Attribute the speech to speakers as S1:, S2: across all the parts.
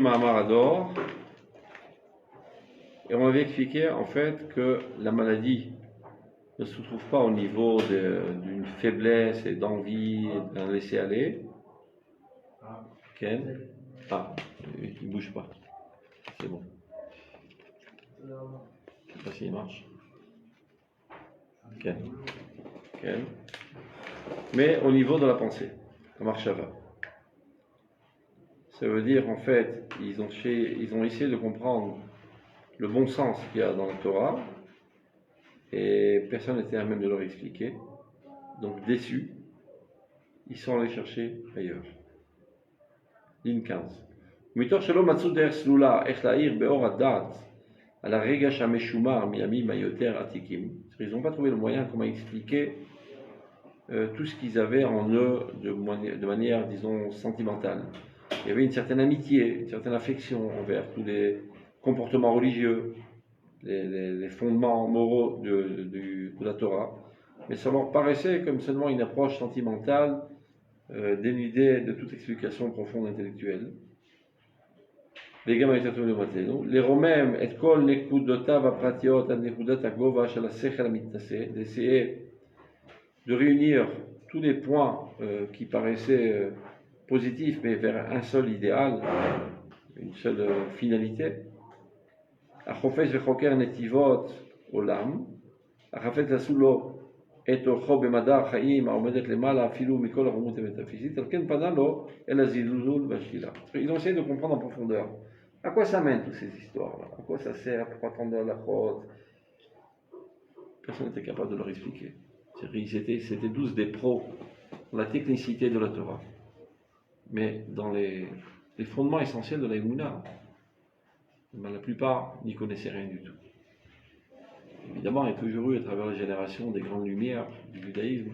S1: Mahamador, et on avait expliqué en fait que la maladie ne se trouve pas au niveau d'une faiblesse et d'envie et d'un laisser-aller. Ken? Ah, il ne bouge pas. C'est bon. Je ne sais pas s'il marche. Ken. Ken. Mais au niveau de la pensée, la marchava. Ça veut dire en fait, ils ont essayé de comprendre le bon sens qu'il y a dans la Torah, et personne n'était à même de leur expliquer. Donc déçus, ils sont allés chercher ailleurs. Ligne 15. מתוך שלא מצאו דרך סלולה איך להאיר באור הדעת על הרגש המשומר מימים היותר עתיקים. Ils n'ont pas trouvé le moyen comment expliquer tout ce qu'ils avaient en eux de manière, disons, sentimentale. Il y avait une certaine amitié, une certaine affection envers tous les comportements religieux, les fondements moraux de la Torah, mais ça leur paraissait comme seulement une approche sentimentale, dénudée de toute explication profonde intellectuelle. לרומם את כל נקודותיו הפרטיות עד נקודת הגובה של השכל המתנשא, d'essayer de réunir tous les points qui paraissaient positifs mais vers un seul idéal, une seule finalité. החופש וחוקר נתיבות עולם, החפץ עשו לו את אורחו במדע החיים העומדת למעלה אפילו מכל הרומות המטאפיזית, על כן פנה לו אל הזלזול והשלילה. Ils ont essayé de comprendre en profondeur. À quoi ça mène toutes ces histoires-là? À quoi ça sert? Pourquoi attendre la faute? Personne n'était capable de leur expliquer. C'était tous des pros dans la technicité de la Torah. Mais dans les fondements essentiels de la Emouna, la plupart n'y connaissaient rien du tout. Évidemment, il y a toujours eu à travers la génération des grandes lumières du judaïsme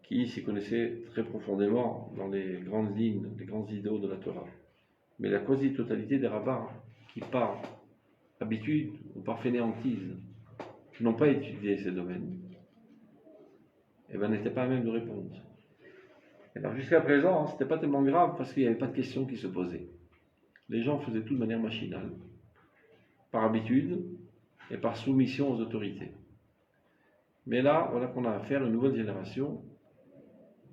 S1: qui s'y connaissaient très profondément dans les grandes lignes, les grands idéaux de la Torah. Mais la quasi-totalité des rabbins qui par habitude ou par fainéantise n'ont pas étudié ces domaines, et ben n'étaient pas à même de répondre. Et alors jusqu'à présent, ce n'était pas tellement grave parce qu'il n'y avait pas de questions qui se posaient. Les gens faisaient tout de manière machinale, par habitude et par soumission aux autorités. Mais là, voilà qu'on a affaire à une nouvelle génération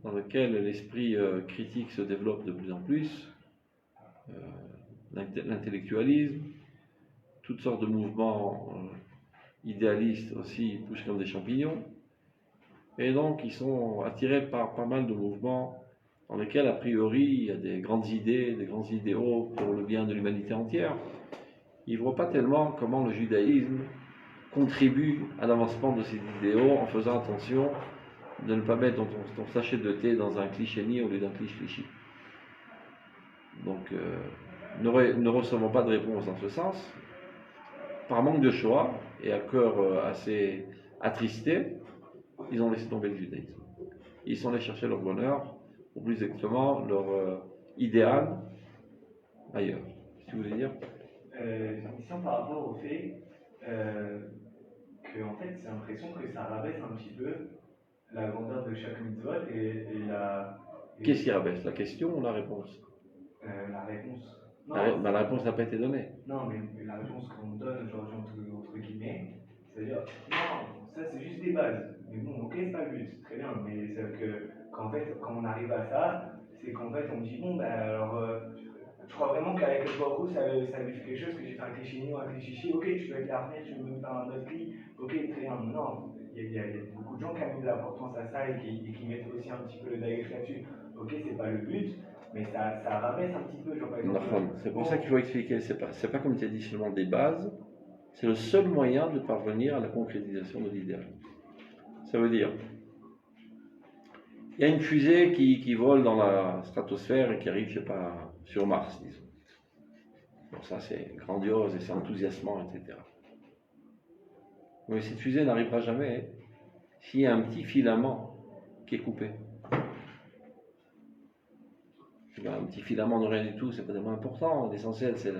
S1: dans laquelle l'esprit critique se développe de plus en plus, l'intellectualisme, toutes sortes de mouvements idéalistes aussi poussent comme des champignons, et donc ils sont attirés par pas mal de mouvements dans lesquels a priori il y a des grandes idées, des grands idéaux pour le bien de l'humanité entière. Ils ne voient pas tellement comment le judaïsme contribue à l'avancement de ces idéaux en faisant attention de ne pas mettre ton sachet de thé dans un cliché-ni au lieu d'un cliché. Donc, ne recevons pas de réponse dans ce sens. Par manque de choix et à cœur assez attristé, ils ont laissé tomber le judaïsme. Ils sont allés chercher leur bonheur, ou plus exactement leur idéal, ailleurs. Qu'est-ce que vous voulez dire?
S2: Une question par rapport au fait que, en fait, j'ai l'impression que ça rabaisse un petit peu la grandeur de chaque mitzvot et la...
S1: Qu'est-ce qui rabaisse? La question ou la réponse?
S2: La réponse.
S1: Non, la réponse n'a pas été donnée.
S2: Non, mais la réponse qu'on donne, genre entre guillemets, c'est-à-dire, non, ça c'est juste des bases. Mais bon, ok, c'est pas le but, très bien, mais c'est que qu'en fait, quand on arrive à ça, c'est qu'en fait, on dit, bon, ben alors, je crois vraiment qu'avec le Borgo, ça lui fait quelque chose, que j'ai fait un cliché ou un cliché chichi, ok, tu peux être l'armée, tu veux me faire un autre clic, ok, très bien, non, il y a beaucoup de gens qui amènent de l'importance à ça et qui mettent aussi un petit peu le daïch là-dessus. Ok, c'est pas le but, mais ça rabaisse un petit peu, genre par exemple.
S1: C'est pour ça qu'il faut expliquer, c'est pas comme tu as dit seulement des bases, c'est le seul moyen de parvenir à la concrétisation de l'idéal. Ça veut dire, il y a une fusée qui vole dans la stratosphère et qui arrive, je sais pas, sur Mars, disons. Bon, ça c'est grandiose et c'est enthousiasmant, etc. Mais cette fusée n'arrivera jamais s'il y a un petit filament qui est coupé. Un petit filament de rien du tout, c'est pas tellement important. L'essentiel, c'est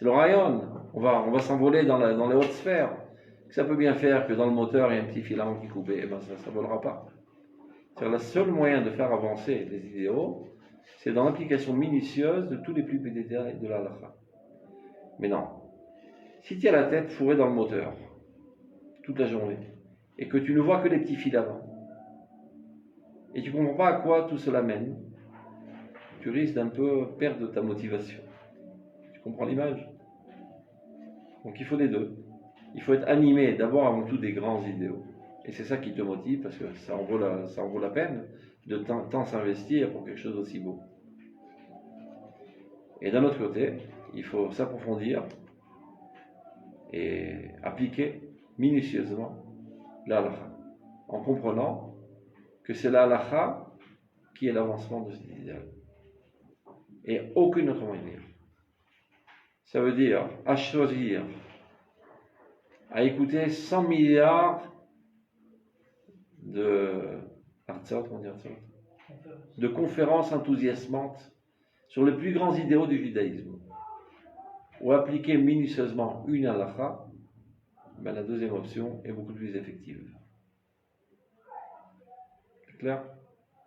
S1: le rayon. On va s'envoler dans les hautes sphères. Ça peut bien faire que dans le moteur, il y a un petit filament qui est coupé, et ben ça ne volera pas. C'est le seul moyen de faire avancer les idéaux, c'est dans l'application minutieuse de tous les plus petits détails de la halakha. Mais non, si tu as la tête fourrée dans le moteur toute la journée et que tu ne vois que les petits filaments et tu ne comprends pas à quoi tout cela mène, tu risques d'un peu perdre ta motivation. Tu comprends l'image? Donc il faut les deux. Il faut être animé d'abord avant tout des grands idéaux. Et c'est ça qui te motive parce que ça en vaut la peine de tant s'investir pour quelque chose d'aussi beau. Et d'un autre côté, il faut s'approfondir et appliquer minutieusement la halakha, en comprenant que c'est la halakha qui est l'avancement de cet idéal. Et aucune autre manière. Ça veut dire à choisir, à écouter 100 milliards de conférences enthousiasmantes sur les plus grands idéaux du judaïsme, ou appliquer minutieusement une halakha, ben la deuxième option est beaucoup plus effective. C'est clair?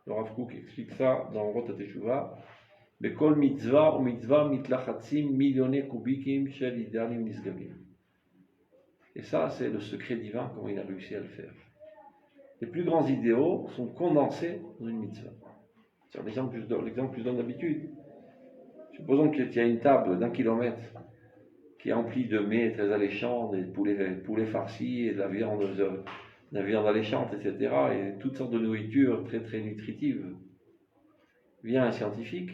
S1: Le Rav Kook explique ça dans Rot HaTeshuvah. Bekol mitzvah ou mitzvah mitlachatzim millionné kubikim shel idealim nisgavim. Et ça, c'est le secret divin, comment il a réussi à le faire. Les plus grands idéaux sont condensés dans une mitzvah. C'est l'exemple que je donne d'habitude. Supposons qu'il y a une table d'1 kilomètre qui est emplie de mets très alléchants, des poulets farcis et de la viande alléchante, etc. et toutes sortes de nourritures très très nutritives. Vient un scientifique,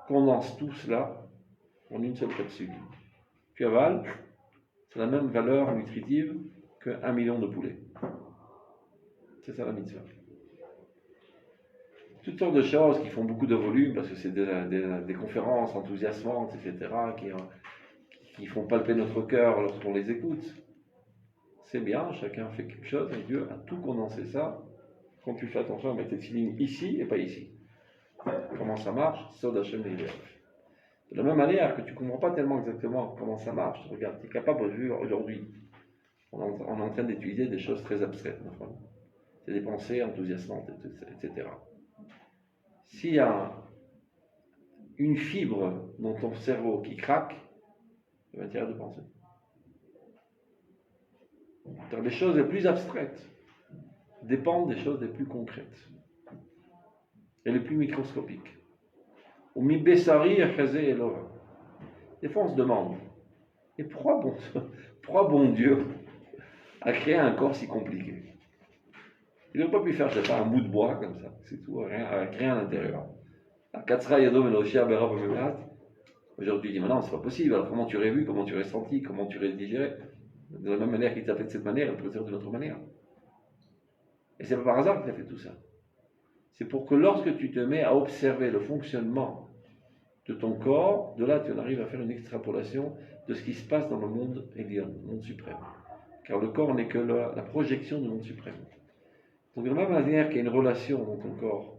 S1: condense tout cela en une seule capsule. Tu avales, c'est la même valeur nutritive que 1 million de poulets. C'est ça la mitzvah. Toutes sortes de choses qui font beaucoup de volume parce que c'est des conférences enthousiasmantes, etc., qui font palper notre cœur lorsqu'on les écoute. C'est bien, chacun fait quelque chose et Dieu a tout condensé ça. Quand tu fais attention à mettre tes filines ici et pas ici. Comment ça marche? Sod Hashem Leilach. De la même manière que tu ne comprends pas tellement exactement comment ça marche, regarde, tu es capable aujourd'hui, on est en train d'étudier des choses très abstraites, c'est des pensées enthousiasmantes, etc. S'il y a une fibre dans ton cerveau qui craque, tu vas t'arrêter de penser. Les choses les plus abstraites dépendent des choses les plus concrètes et les plus microscopiques. Ou mi bessari achazé elora. Des fois on se demande, et pourquoi bon Dieu a créé un corps si compliqué? Il n'aurait pas pu faire, je sais pas, un bout de bois comme ça, c'est tout, avec rien à l'intérieur. Aujourd'hui, il dit, mais non, c'est pas possible, alors comment tu aurais vu, comment tu aurais senti, comment tu aurais digéré? De la même manière qu'il t'a fait de cette manière, il peut le faire d'une autre manière. Et c'est pas par hasard qu'il a fait tout ça. C'est pour que lorsque tu te mets à observer le fonctionnement de ton corps, de là tu en arrives à faire une extrapolation de ce qui se passe dans le monde Elion, le monde suprême. Car le corps n'est que la projection du monde suprême. Donc de la même manière qu'il y a une relation dans ton corps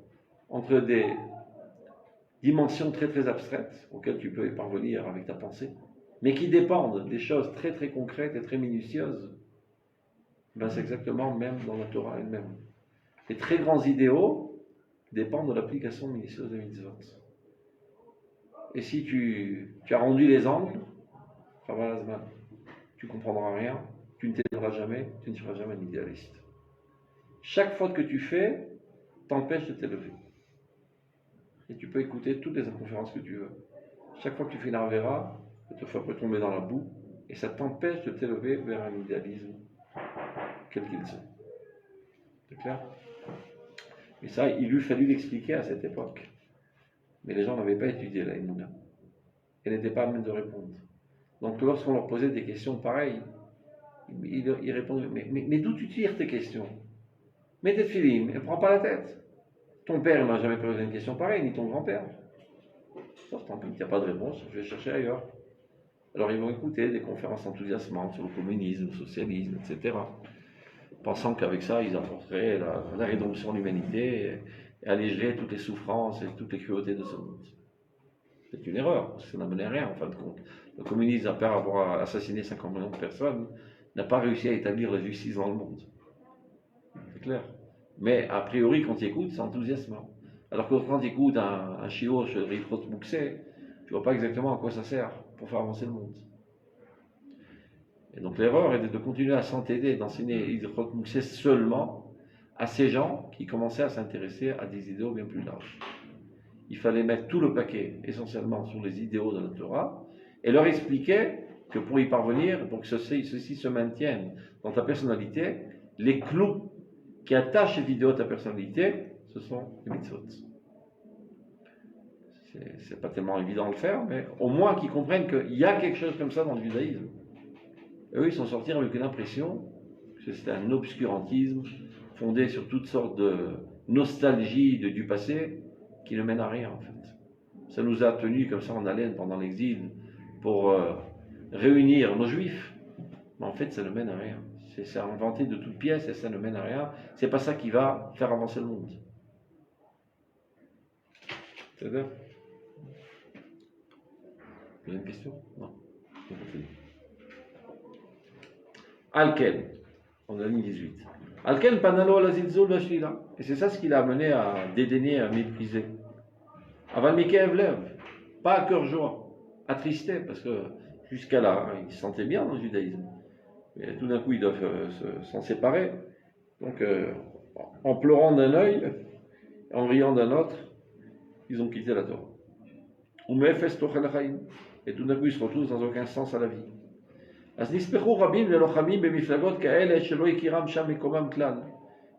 S1: entre des dimensions très très abstraites, auxquelles tu peux y parvenir avec ta pensée, mais qui dépendent des choses très très concrètes et très minutieuses, ben c'est exactement même dans la Torah elle-même. Les très grands idéaux dépendent de l'application minutieuse des mitzvot. Et si tu as rendu les angles, tu ne comprendras rien, tu ne t'aideras jamais, tu ne seras jamais un idéaliste. Chaque faute que tu fais t'empêche de t'élever. Et tu peux écouter toutes les conférences que tu veux. Chaque fois que tu fais une arvéra, ça te fait tomber dans la boue, et ça t'empêche de t'élever vers un idéalisme, quel qu'il soit. C'est clair? Et ça, il lui fallut l'expliquer à cette époque. Mais les gens n'avaient pas étudié la Emouna. Ils n'étaient pas à même de répondre. Donc lorsqu'on leur posait des questions pareilles, ils répondaient, mais d'où tu tires tes questions? Mets tes films, ne prends pas la tête. Ton père n'a jamais posé une question pareille, ni ton grand-père. Tant pis, il n'y a pas de réponse, je vais chercher ailleurs. Alors ils vont écouter des conférences enthousiasmantes sur le communisme, le socialisme, etc. Pensant qu'avec ça, ils apporteraient la rédemption de l'humanité et allégeraient toutes les souffrances et toutes les cruautés de ce monde. C'est une erreur, parce que ça n'a mené à rien en fin de compte. Le communisme, après avoir assassiné 50 millions de personnes, n'a pas réussi à établir la justice dans le monde. C'est clair. Mais a priori, quand tu écoutes, c'est enthousiasmant. Alors que quand tu écoutes un chiot sur Rifrot Mouxé, tu vois pas exactement à quoi ça sert pour faire avancer le monde. Et donc l'erreur était de continuer à s'entêter, d'enseigner Rifrot Mouxé seulement à ces gens qui commençaient à s'intéresser à des idéaux bien plus larges. Il fallait mettre tout le paquet essentiellement sur les idéaux de la Torah et leur expliquer que pour y parvenir, pour que ceci se maintienne dans ta personnalité, les clous qui attachent ces idéaux à ta personnalité, ce sont les mitzvot. C'est pas tellement évident de le faire, mais au moins qu'ils comprennent qu'il y a quelque chose comme ça dans le judaïsme. Et eux, ils sont sortis avec une impression que c'était un obscurantisme fondé sur toutes sortes de nostalgie du passé qui ne mène à rien en fait. Ça nous a tenus comme ça en haleine pendant l'exil pour réunir nos juifs, mais en fait ça ne mène à rien. C'est inventé de toutes pièces et ça ne mène à rien. C'est pas ça qui va faire avancer le monde. C'est-à-dire ? Vous avez une question ? Non. Alken, on a ligne 18. Alken panalo la zilzul vashila. Et c'est ça ce qui l'a amené à dédaigner, à mépriser. Aval Mikev lève, pas à cœur joie, attristé, parce que jusqu'à là, ils se sentaient bien dans le judaïsme. Mais tout d'un coup, ils doivent s'en séparer. Donc, en pleurant d'un œil, en riant d'un autre, ils ont quitté la Torah. Et tout d'un coup, ils se retrouvent sans aucun sens à la vie.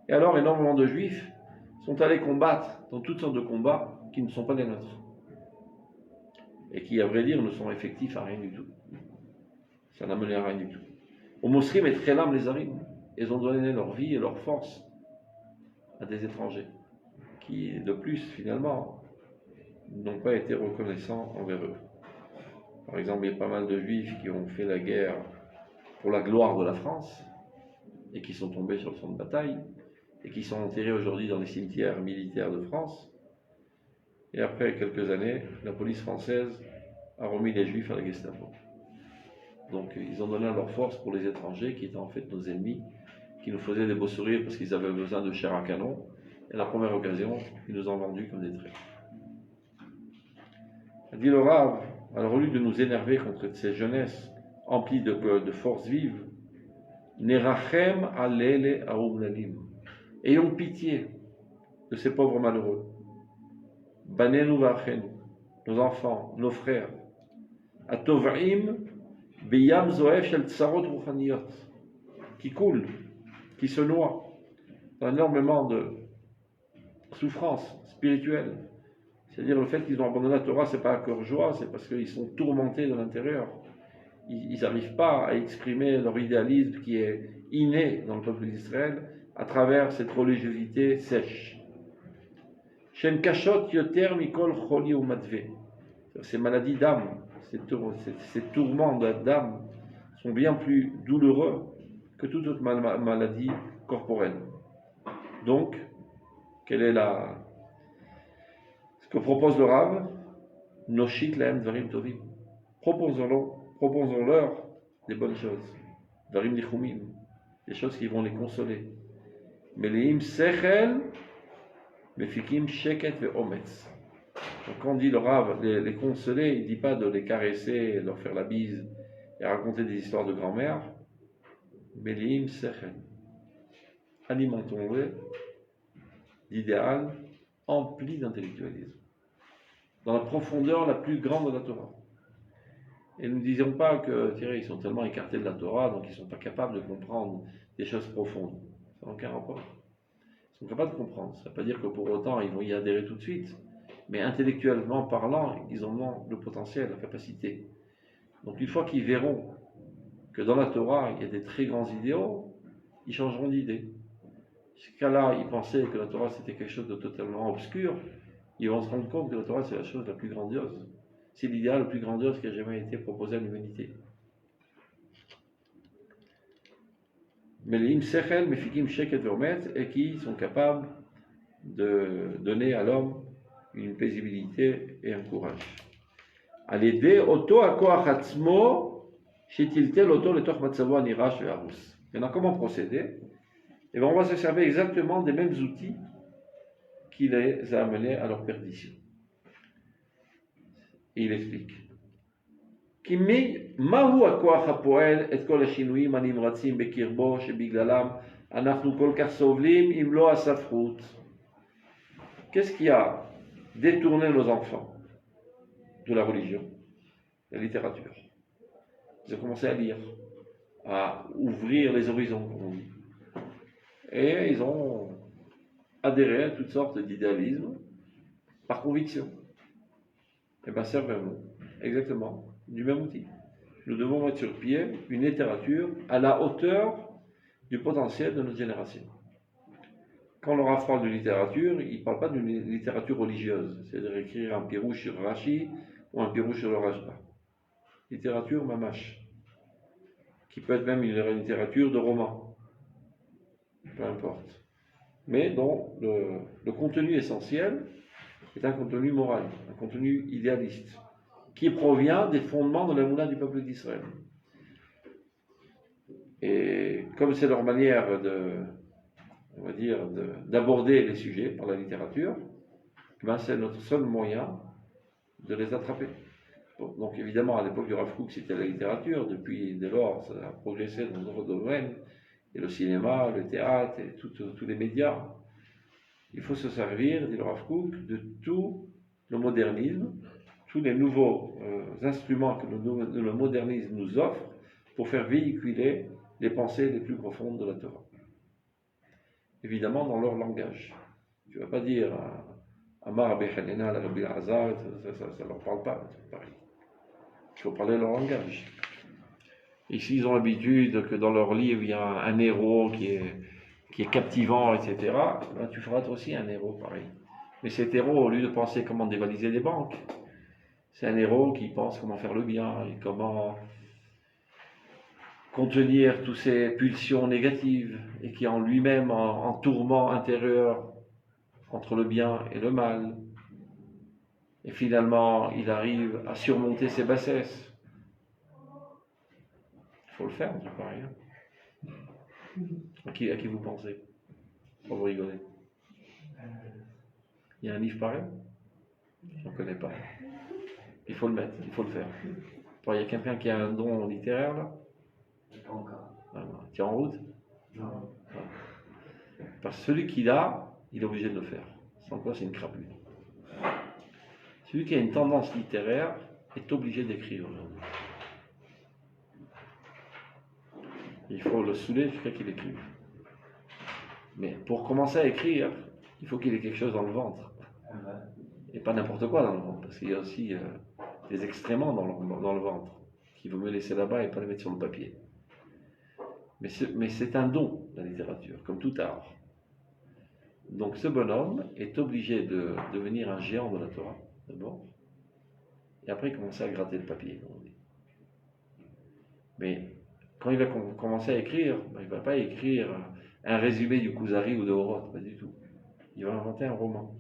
S1: Et alors, énormément de juifs sont allés combattre dans toutes sortes de combats qui ne sont pas les nôtres. Et qui, à vrai dire, ne sont effectifs à rien du tout. Ça n'a mené à rien du tout. Au Mosrim et Tchelam les Arim, ils ont donné leur vie et leur force à des étrangers qui, de plus, finalement, n'ont pas été reconnaissants envers eux. Par exemple, il y a pas mal de juifs qui ont fait la guerre pour la gloire de la France et qui sont tombés sur le champ de bataille et qui sont enterrés aujourd'hui dans les cimetières militaires de France. Et après quelques années, la police française a remis les juifs à la Gestapo. Donc ils ont donné leur force pour les étrangers qui étaient en fait nos ennemis, qui nous faisaient des beaux sourires parce qu'ils avaient besoin de chair à canon. Et à la première occasion, ils nous ont vendus comme des traîtres. Dit le Rav, alors au lieu de nous énerver contre ces jeunesses emplies de forces vives, Nerachem alele aoumlalim. Ayons pitié de ces pauvres malheureux. Banenu vachenu, nos enfants, nos frères. Atov'im beyam zoef shel tsarot ruchaniyot, qui coulent, qui se noient dans énormément de souffrances spirituelles. C'est-à-dire le fait qu'ils ont abandonné la Torah, c'est pas à cœur joie, c'est parce qu'ils sont tourmentés de l'intérieur. Ils n'arrivent pas à exprimer leur idéalisme qui est inné dans le peuple d'Israël à travers cette religiosité sèche. Shen kashot yoter mikol choli ou matve. Ces maladies d'âme, ces tourments d'âme sont bien plus douloureux que toute autre maladie corporelle. Donc, quelle est ce que propose le Rav? Noshit lahem dvarim tovim. Proposons-leur des bonnes choses. Dvarim nichumim, des choses qui vont les consoler. Meleim sechel, mefikim sheket ve'ometz. Donc quand on dit le Rav, les consoler, il ne dit pas de les caresser, leur faire la bise et raconter des histoires de grand-mère. Meleim sechel. Alimentons-les d'idéal empli d'intellectualisme, dans la profondeur la plus grande de la Torah. Et nous ne disions pas que, ils sont tellement écartés de la Torah, donc ils ne sont pas capables de comprendre des choses profondes. Ça n'a aucun rapport. Ils sont capables de comprendre. Ça ne veut pas dire que pour autant ils vont y adhérer tout de suite, mais intellectuellement parlant, ils en ont le potentiel, la capacité. Donc une fois qu'ils verront que dans la Torah, il y a des très grands idéaux, ils changeront d'idée. Jusqu'à là, ils pensaient que la Torah c'était quelque chose de totalement obscur. Ils vont se rendre compte que la Torah c'est la chose la plus grandiose. C'est l'idéal le plus grandiose qui a jamais été proposé à l'humanité. Mais les imsechel, mefikim sheket ve'omet, et qui sont capables de donner à l'homme une paisibilité et un courage. À l'aider, auto akoach atzmo, shetiltel auto le toch matzavo anirash ve'arus. Maintenant, comment procéder? Et bien, on va se servir exactement des mêmes outils qui les a amenés à leur perdition. Et il explique. מהו הכוח הפועל את כל השינויים הנמרצים בקרבו שבגללם אנחנו כל כך סובלים אם לא הספרות? Qu'est-ce qui a détourné nos enfants de la religion? La littérature. Ils ont commencé à lire, à ouvrir les horizons, comme on dit. Et ils ont adhéré à toutes sortes d'idéalismes par conviction. Et bien c'est vraiment, exactement, du même outil. Nous devons mettre sur pied une littérature à la hauteur du potentiel de notre génération. Quand on leur parle de littérature, ils ne parlent pas d'une littérature religieuse, c'est-à-dire écrire un pirouche sur Rashi ou un pirouche sur le Rajba. Littérature mamash, qui peut être même une littérature de roman, peu importe. Mais dont le contenu essentiel est un contenu moral, un contenu idéaliste, qui provient des fondements de la moula du peuple d'Israël. Et comme c'est leur manière d'aborder les sujets par la littérature, ben c'est notre seul moyen de les attraper. Bon, donc évidemment, à l'époque du Rav Kook, c'était la littérature. Depuis, dès lors, ça a progressé dans d'autres domaines, et le cinéma, le théâtre, et tous les médias. Il faut se servir, dit le Rav Kook, de tout le modernisme, tous les nouveaux instruments que le modernisme nous offre pour faire véhiculer les pensées les plus profondes de la Torah. Évidemment, dans leur langage. Tu ne vas pas dire Amar Rabbi Hanina, Rabbi Hazar, ça ne leur parle pas, c'est pareil. Il faut parler leur langage. Ici, ils ont l'habitude que dans leur livre, il y a un héros qui est captivant, etc. Ben, tu feras toi aussi un héros pareil. Mais cet héros, au lieu de penser comment dévaliser les banques, c'est un héros qui pense comment faire le bien et comment contenir toutes ces pulsions négatives et qui est en lui-même en tourment intérieur entre le bien et le mal. Et finalement, il arrive à surmonter ses bassesses. Il faut le faire, c'est pareil. À qui vous pensez? Pour vous rigoler. Il y a un livre pareil? Je n'en connais pas. Il faut le mettre, il faut le faire. Il y a quelqu'un qui a un don littéraire là?
S2: Pas encore.
S1: Tu es en route?
S2: Non.
S1: Parce que celui qui l'a, il est obligé de le faire. Sans quoi c'est une crapule. Celui qui a une tendance littéraire est obligé d'écrire aujourd'hui. Il faut le saouler jusqu'à qu'il écrive. Mais pour commencer à écrire, il faut qu'il ait quelque chose dans le ventre. Et pas n'importe quoi dans le ventre, parce qu'il y a aussi des excréments dans le ventre, qu'il vaut mieux laisser là-bas et pas les mettre sur le papier. Mais c'est un don, la littérature, comme tout art. Donc ce bonhomme est obligé de devenir un géant de la Torah, d'abord, et après commencer à gratter le papier, comme on dit. Mais quand il va commencer à écrire, il ne va pas écrire un résumé du Kuzari ou de Oroth, pas du tout. Il va inventer un roman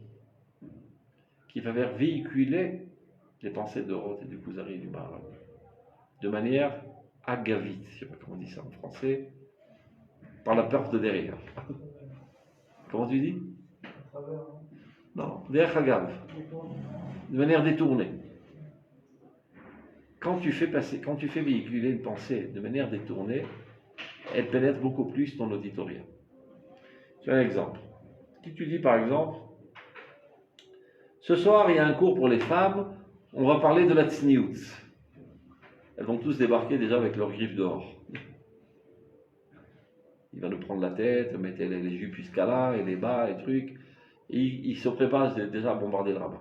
S1: qui va faire véhiculer les pensées d'Oroth et du Kuzari et du Maharal de manière agavite, je ne sais pas comment on dit ça en français, par la porte de derrière. Comment tu dis? Non, derrière Hagav, de manière détournée. Quand tu fais véhiculer une pensée de manière détournée, elle pénètre beaucoup plus ton auditorium. Tu as un exemple. Si tu dis par exemple, ce soir il y a un cours pour les femmes, on va parler de la tsniout. Elles vont tous débarquer déjà avec leurs griffes dehors. Il va nous prendre la tête, mettre les jupes jusqu'à là, et les bas, les trucs. Et il se prépare déjà à bombarder le rabbin.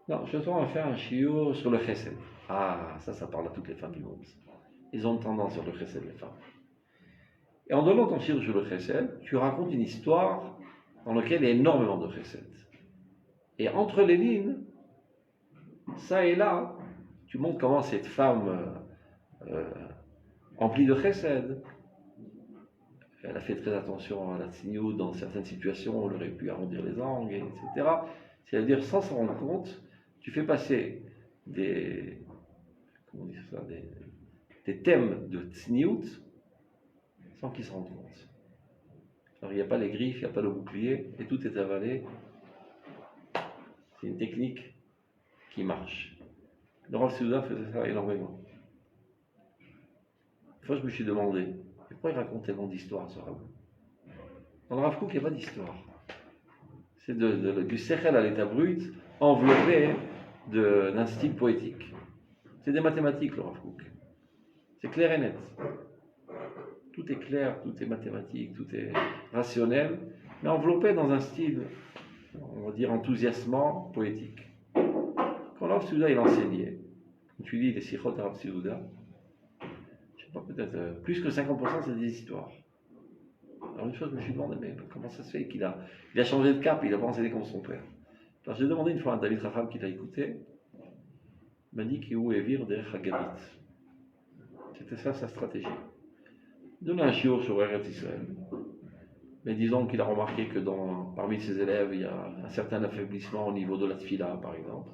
S1: Non, ce soir on va faire un shiur sur le chesed. Ah, ça parle à toutes les femmes du monde. Ils ont une tendance sur le chesed, les femmes. Et en donnant ton shiur sur le chesed, tu racontes une histoire dans laquelle il y a énormément de chesed. Et entre les lignes, ça et là, tu montres comment cette femme emplie de chesed, elle a fait très attention à la tsniout dans certaines situations, on aurait pu arrondir les angles, etc. C'est-à-dire, sans s'en rendre compte, tu fais passer des thèmes de tsniout sans qu'ils se rendent compte. Alors il n'y a pas les griffes, il n'y a pas le bouclier, et tout est avalé. C'est une technique qui marche. Le Rav Souda faisait ça énormément. Une fois, je me suis demandé, pourquoi il raconte tellement d'histoires, ce Rav? Dans le Rav Kook, il n'y a pas d'histoire. C'est du sechel à l'état brut, enveloppé d'un style poétique. C'est des mathématiques, le Rav Kook. C'est clair et net. Tout est clair, tout est mathématique, tout est rationnel, mais enveloppé dans un style, on va dire, enthousiasmant, poétique. Quand Rav Souda il enseignait, quand tu lis les sikhot de Rav Souda, je sais pas, peut-être plus que 50% c'est des histoires. Alors une fois je me suis demandé, mais comment ça se fait qu'il a changé de cap, il a pas enseigné comme son père. Alors j'ai demandé une fois à un David Racham qui l'a écouté, il m'a dit qu'il est vivre derrière Hagavit. C'était ça sa stratégie. Donner un chiot sur Eretz Israël. Mais disons qu'il a remarqué que parmi ses élèves, il y a un certain affaiblissement au niveau de la tfila, par exemple.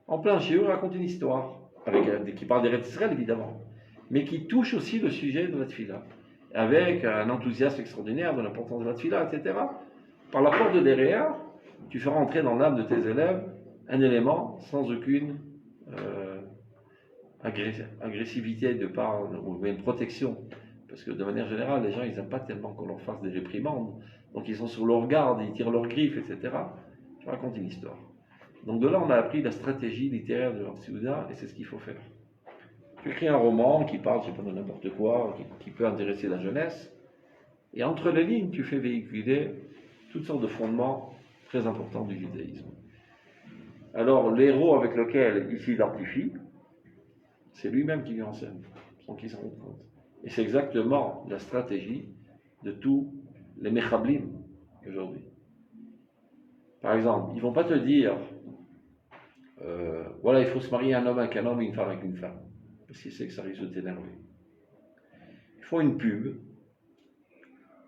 S1: En plein chiot, il raconte une histoire, qui parle d'Eretz Israël, évidemment, mais qui touche aussi le sujet de la tfila, avec un enthousiasme extraordinaire de l'importance de la tfila, etc. Par la porte de derrière, tu feras entrer dans l'âme de tes élèves un élément sans aucune agressivité de part, ou une protection. Parce que de manière générale, les gens, ils n'aiment pas tellement qu'on leur fasse des réprimandes. Donc ils sont sur leur garde, ils tirent leurs griffes, etc. Je raconte une histoire. Donc de là, on a appris la stratégie littéraire de Rav Souda, et c'est ce qu'il faut faire. Tu écris un roman qui parle, je ne sais pas, de n'importe quoi, qui peut intéresser la jeunesse, et entre les lignes, tu fais véhiculer toutes sortes de fondements très importants du judaïsme. Alors, l'héros avec lequel il s'identifie, c'est lui-même qui lui enseigne, sans qu'il s'en rende compte. Et c'est exactement la stratégie de tous les mechablim aujourd'hui. Par exemple, ils ne vont pas te dire voilà, il faut se marier un homme avec un homme et une femme avec une femme. Parce qu'ils savent que ça risque de t'énerver. Ils font une pub.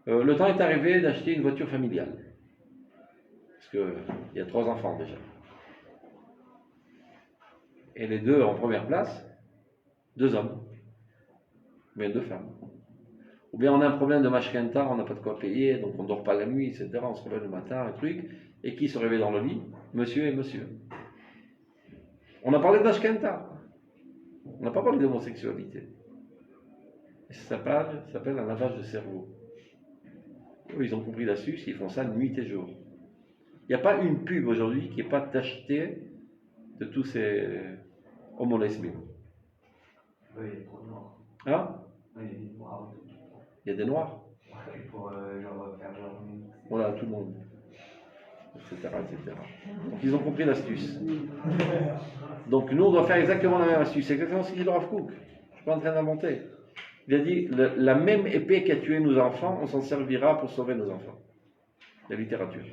S1: Le temps est arrivé d'acheter une voiture familiale. Parce qu'il y a 3 enfants déjà. Et les 2 en première place, 2 hommes. Mais 2 femmes. Ou bien on a un problème de mashkenta, on n'a pas de quoi payer, donc on ne dort pas la nuit, etc. On se réveille le matin, un truc. Et qui se réveille dans le lit? Monsieur et monsieur. On a parlé de mashkenta. On n'a pas parlé d'homosexualité. Et ça s'appelle un lavage de cerveau. Eux, ils ont compris l'astuce, ils font ça nuit et jour. Il n'y a pas une pub aujourd'hui qui n'est pas tachetée de tous ces homolesbiens.
S2: Oui, il y a trop de noirs.
S1: Hein?
S2: Oui, il y a des noirs.
S1: Il y a des noirs.
S2: Ouais, pour genre faire genre.
S1: Voilà, tout le monde. Etc., etc. Donc ils ont compris l'astuce. Donc nous, on doit faire exactement la même astuce. C'est exactement ce qu'il dit le Rav Kook. Je ne suis pas en train d'inventer. Il a dit, la même épée qui a tué nos enfants, on s'en servira pour sauver nos enfants. La littérature.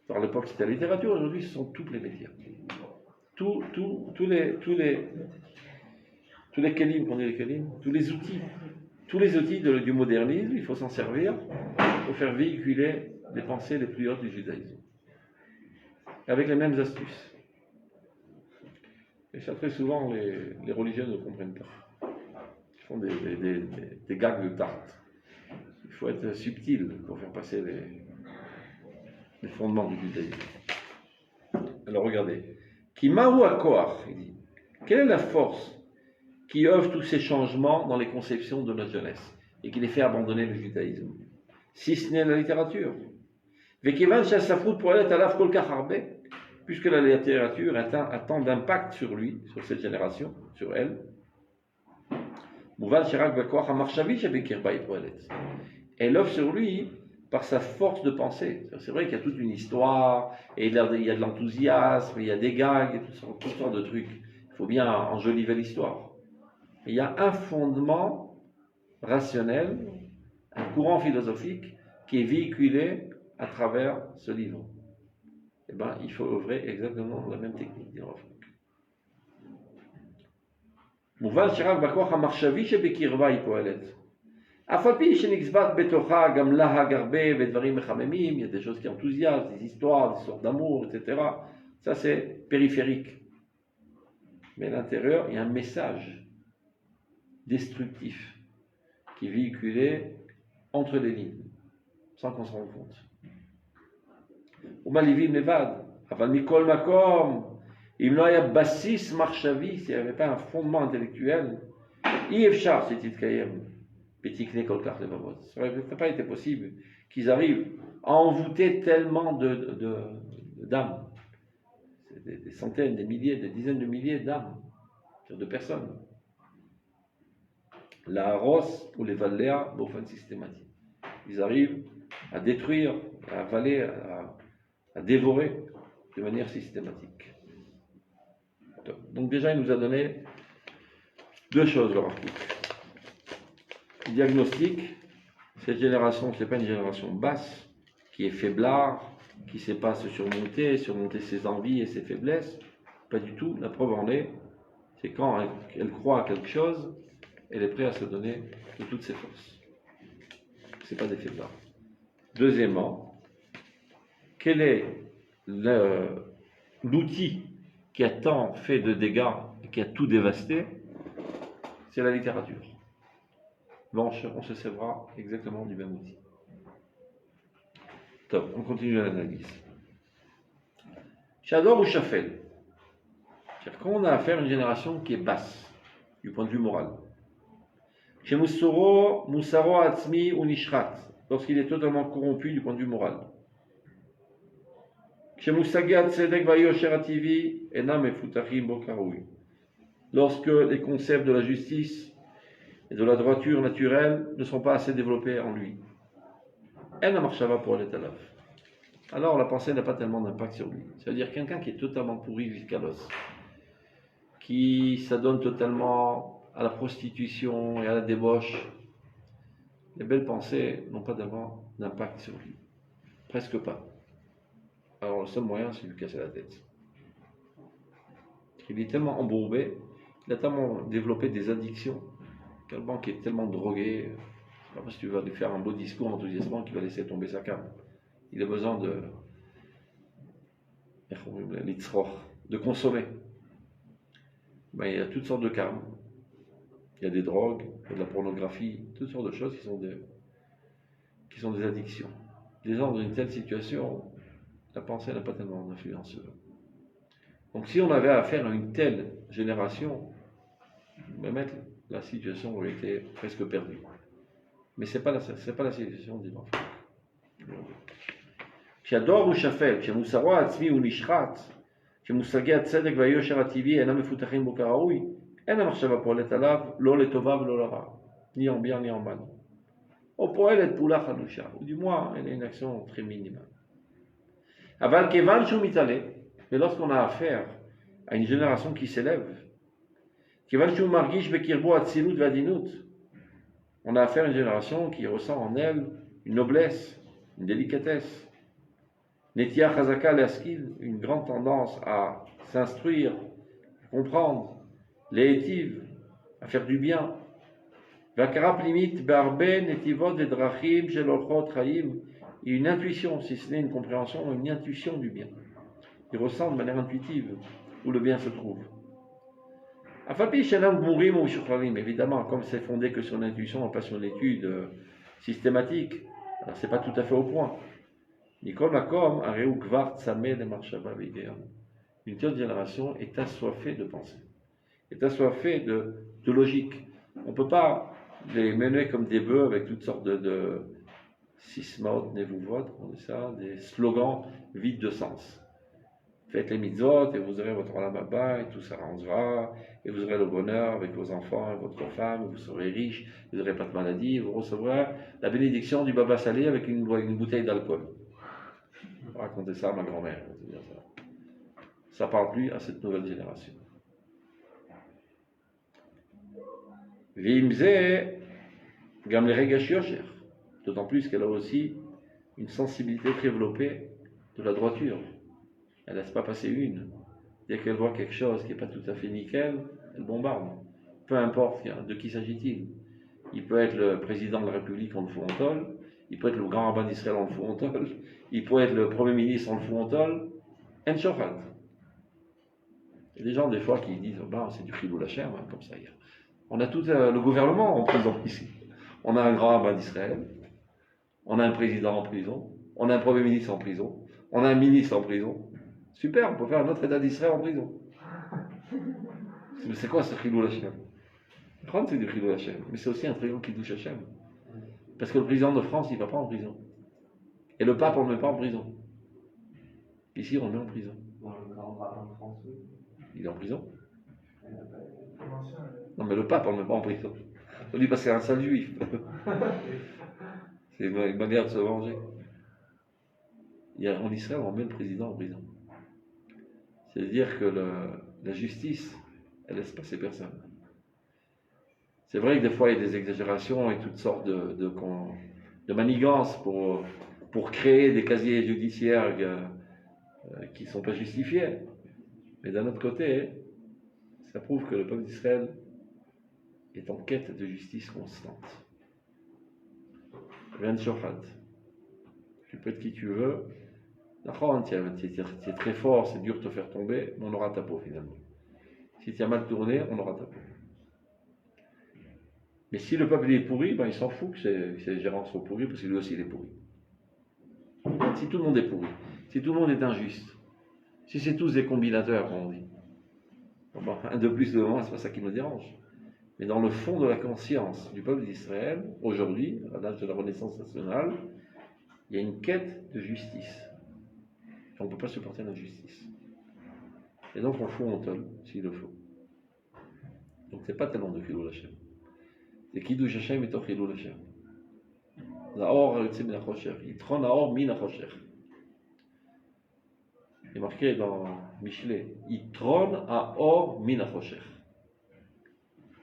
S1: Alors, à l'époque, c'était la littérature. Aujourd'hui, ce sont tous les médias. Tous les kelim, qu'on dit les kelim, tous les outils du modernisme, il faut s'en servir pour faire véhiculer les pensées les plus hautes du judaïsme. Avec les mêmes astuces. Et ça, très souvent, les religieux ne comprennent pas. Ils font des gags de tarte. Il faut être subtil pour faire passer les fondements du judaïsme. Alors regardez. Kimahu akoar, il dit. Quelle est la force qui œuvre tous ces changements dans les conceptions de notre jeunesse et qui les fait abandonner le judaïsme? Si ce n'est la littérature. Puisque la littérature a tant d'impact sur lui, sur cette génération, sur elle, elle œuvre sur lui par sa force de pensée. C'est vrai qu'il y a toute une histoire, et il y a de l'enthousiasme, il y a des gags, et toutes sortes de trucs. Il faut bien enjoliver l'histoire. Il y a un fondement rationnel, un courant philosophique qui est véhiculé à travers ce livre. Eh bien, il faut œuvrer exactement la même technique, dit le Rav Kook. מובן שרק בכוח המחשבי שבקרבה היא פועלת. אף על פי שנצבט בתוכה גם להג הרבה ודברים מחממים, il y a des choses qui enthousiasment, des histoires d'amour, etc. Ça c'est périphérique. Mais à l'intérieur, il y a un message destructif qui est véhiculé entre les lignes. sans qu'on s'en rende compte. Umalivim levad, aval mikol makom, im lo haya basis marchavi, s'il n'y avait pas un fondement intellectuel, Yevchar c'est Titkayem, Petikne Kolkar Levavot. Ça n'aurait pas été possible qu'ils arrivent à envoûter tellement d'âmes, des centaines, des milliers, des dizaines de milliers d'âmes, de personnes. La Ros ou les Valéa, Bofan systématique. Ils arrivent à détruire, à avaler, à dévorer de manière systématique. Donc déjà, il nous a donné deux choses, le Rav Kook. Il diagnostique, cette génération, ce n'est pas une génération basse, qui est faiblard, qui ne sait pas se surmonter ses envies et ses faiblesses. Pas du tout. La preuve en est, c'est quand elle croit à quelque chose, elle est prête à se donner de toutes ses forces. Ce n'est pas des faiblards. Deuxièmement, quel est l'outil qui a tant fait de dégâts et qui a tout dévasté? C'est la littérature. Bon, on se servera exactement du même outil. Top, on continue l'analyse. Shador ou Shafel. C'est-à-dire quand on a affaire à une génération qui est basse, du point de vue moral. Chez Moussaro Atzmi ou Nishrat, lorsqu'il est totalement corrompu du point de vue moral. Chez Moussagat Tzedek Vayosher Ativi, Enam et Futachim Bokaroui. Lorsque les concepts de la justice et de la droiture naturelle ne sont pas assez développés en lui. Enam Marshava pour l'Etalaf. Alors la pensée n'a pas tellement d'impact sur lui. C'est-à-dire quelqu'un qui est totalement pourri jusqu'à l'os, qui s'adonne totalement à la prostitution et à la débauche, les belles pensées n'ont pas d'impact sur lui. Presque pas. Alors le seul moyen, c'est de lui casser la tête. Il est tellement embourbé, il a tellement développé des addictions, tellement qu'il est tellement drogué. C'est pas parce que tu vas lui faire un beau discours enthousiasmant qu'il va laisser tomber sa carte. Il a besoin de consommer. Ben, il y a toutes sortes de karmes. Il y a des drogues, il y a de la pornographie, toutes sortes de choses qui sont des addictions. Les gens dans une telle situation, la pensée n'a pas tellement d'influence sur eux. Donc si on avait affaire à une telle génération, même la situation aurait été presque perdue. Mais ce n'est pas la situation des enfants. כשהדור הוא שפל, כשמוסרו העצמי הוא נשחט, כשמושגי הצדק והיושר הטבעי אינם מפותחים בו כראוי, אין המחשבה פועלת עליו, לא לטובה ולא לרע, ni en bien ni en mal. או פועלת פעולה חלושה, ou du moins elle a une action très minimale. אבל כיוון שהוא מתעלה, mais lorsqu'on a affaire à une génération qui s'élève, כיוון שהוא מרגיש בקרבו אצילות ועדינות, on a affaire à une génération qui ressent en elle une noblesse, une délicatesse, Netia Chazaka Laskil, une grande tendance à s'instruire, à comprendre, l'étive, à faire du bien. Vakara Plimit Barbe Netivot Vedrachim Shelorchot Chaim, et une intuition, si ce n'est une compréhension, une intuition du bien. Il ressent de manière intuitive où le bien se trouve. Afapi Shanam Mourim ou Shukralim, évidemment, comme c'est fondé que sur l'intuition, pas sur l'étude systématique, alors c'est pas tout à fait au point. Une telle génération est assoiffée de pensée, est assoiffée de logique. On ne peut pas les mener comme des bœufs avec toutes sortes de sismaot, nevuvot, on dit ça, des slogans vides de sens. Faites les mitzvot et vous aurez votre olam haba et tout s'arrangera, et vous aurez le bonheur avec vos enfants et votre femme, vous serez riche, vous n'aurez pas de maladie, vous recevrez la bénédiction du baba salé avec une bouteille d'alcool. Raconter ça à ma grand-mère. Ça ne parle plus à cette nouvelle génération. Vimze, Gamle Regash Yosher, d'autant plus qu'elle a aussi une sensibilité très développée de la droiture. Elle ne laisse pas passer une. Dès qu'elle voit quelque chose qui n'est pas tout à fait nickel, elle bombarde. Peu importe de qui s'agit-il. Il peut être le président de la République, on le fout en tôle. Il peut être le grand rabbin d'Israël, on le fout en tôle. Il peut être le premier ministre, on le fout en tôle. En shochat. Il y a des gens, des fois, qui disent bah, c'est du chilou lachem, hein, comme ça. On a tout le gouvernement en prison ici. On a un grand rabbin d'Israël. On a un président en prison, on a un premier ministre en prison, on a un ministre en prison. Super, on peut faire un autre État d'Israël en prison. Mais c'est quoi ce Chilul Hashem? C'est du Chilul Hashem, mais c'est aussi un très grand Kiddush Hashem. Parce que le président de France, il ne va pas en prison. Et le pape, on ne le met pas en prison. Ici, on le met en prison.
S2: Bon, le grand rabbin de France, oui.
S1: Il est en prison.
S2: Il n'a pas-
S1: Non, mais le pape, on ne le met pas en prison. On dit parce que c'est un sale juif. C'est une manière de se venger. En Israël, on met le président en prison. C'est-à-dire que la justice, elle laisse passer personne. C'est vrai que des fois, il y a des exagérations et toutes sortes de manigances pour créer des casiers judiciaires qui ne sont pas justifiés. Mais d'un autre côté, ça prouve que le peuple d'Israël est en quête de justice constante. Rien de shochad. Tu peux être qui tu veux. D'accord, tu es très fort, c'est dur de te faire tomber, mais on aura ta peau finalement. Si tu as mal tourné, on aura ta peau. Mais si le peuple est pourri, ben, il s'en fout que ses gérants soient pourris, parce que lui aussi il est pourri. Si tout le monde est pourri, si tout le monde est injuste, si c'est tous des combinateurs, comme on dit, bon, un de plus de moins, c'est pas ça qui me dérange. Mais dans le fond de la conscience du peuple d'Israël, aujourd'hui, à l'âge de la Renaissance nationale, il y a une quête de justice. On ne peut pas supporter l'injustice. Et donc on fout en tol, s'il le faut. Donc c'est pas tellement de Chilul Hashem. C'est Kiddush Hashem et Chilul Hashem. Naor yotze min hachosher. Yitron Naor min hachosher. Il est marqué dans Michelet. Yitron Naor min hachosher.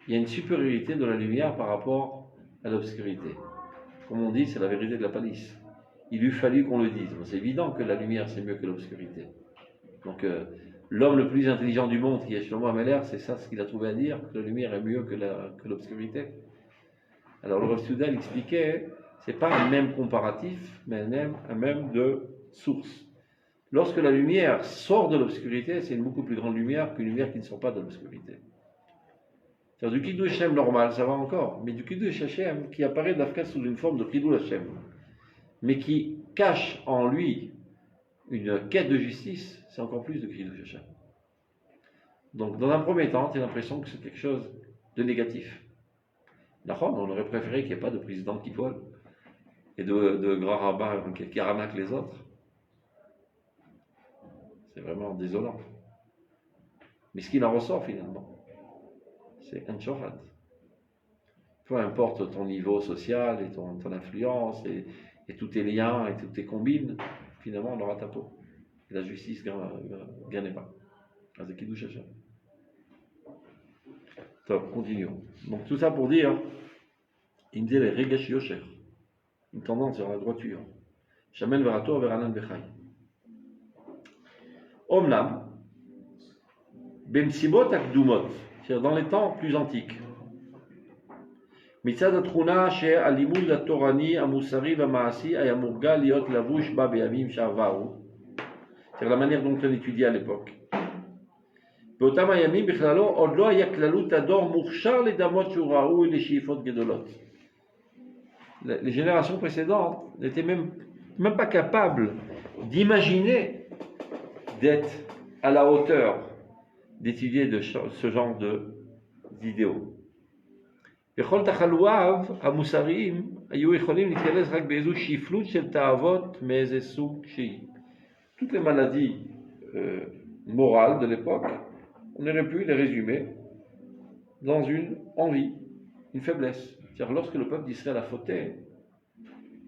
S1: Il y a une supériorité de la lumière par rapport à l'obscurité. Comme on dit, c'est la vérité de la palisse. Il eût fallu qu'on le dise. C'est évident que la lumière c'est mieux que l'obscurité. Donc l'homme le plus intelligent du monde, qui est Shlomo Ameler, c'est ça ce qu'il a trouvé à dire, que la lumière est mieux que l'obscurité. Alors le Rav Souda expliquait, c'est pas un même comparatif, mais un même de source. Lorsque la lumière sort de l'obscurité, c'est une beaucoup plus grande lumière qu'une lumière qui ne sort pas de l'obscurité. C'est-à-dire du Kiddush Hashem normal, ça va encore, mais du Kiddush Hashem qui apparaît d'Afka sous une forme de Chilul Hashem, mais qui cache en lui une quête de justice, c'est encore plus de Kiddush Hashem. Donc dans un premier temps, tu as l'impression que c'est quelque chose de négatif. D'accord, on aurait préféré qu'il n'y ait pas de président qui vole et de grands rabbins qui arnaquent les autres. C'est vraiment désolant. Mais ce qu'il en ressort finalement, c'est un shochad. Peu importe ton niveau social et ton influence et tous tes liens et toutes tes combines, finalement on aura ta peau. Et la justice gagne pas. C'est Kiddush Hashem. Top, continuons. Donc tout ça pour dire, il me dit les regash yosher, une tendance vers la droiture. Shamel verato veranan bechai. Omnam, bemsibot akdumot, c'est-à-dire dans les temps plus antiques. מצד התכונה שהלימוד התורני המוסרי והמעשי היה מורגל להיות לבוש בה בימים שעברו, c'est la manière dont on étudiait à l'époque. באותם הימים בכללו עוד לא היה כללות הדור מוכשר לדמות שהוא ראוי לשאיפות גדולות. Les générations précédentes n'étaient même pas capables d'imaginer d'être à la hauteur d'étudier ce genre d'idéaux. וכל תחלואיו המוסריים היו יכולים להתגלס רק באיזו שפלות של תאוות מאיזה סוג שהיא. Toutes les maladies morales de l'époque, on aurait pu les résumer dans une envie, une faiblesse. C'est-à-dire lorsque le peuple d'Israël a fauté,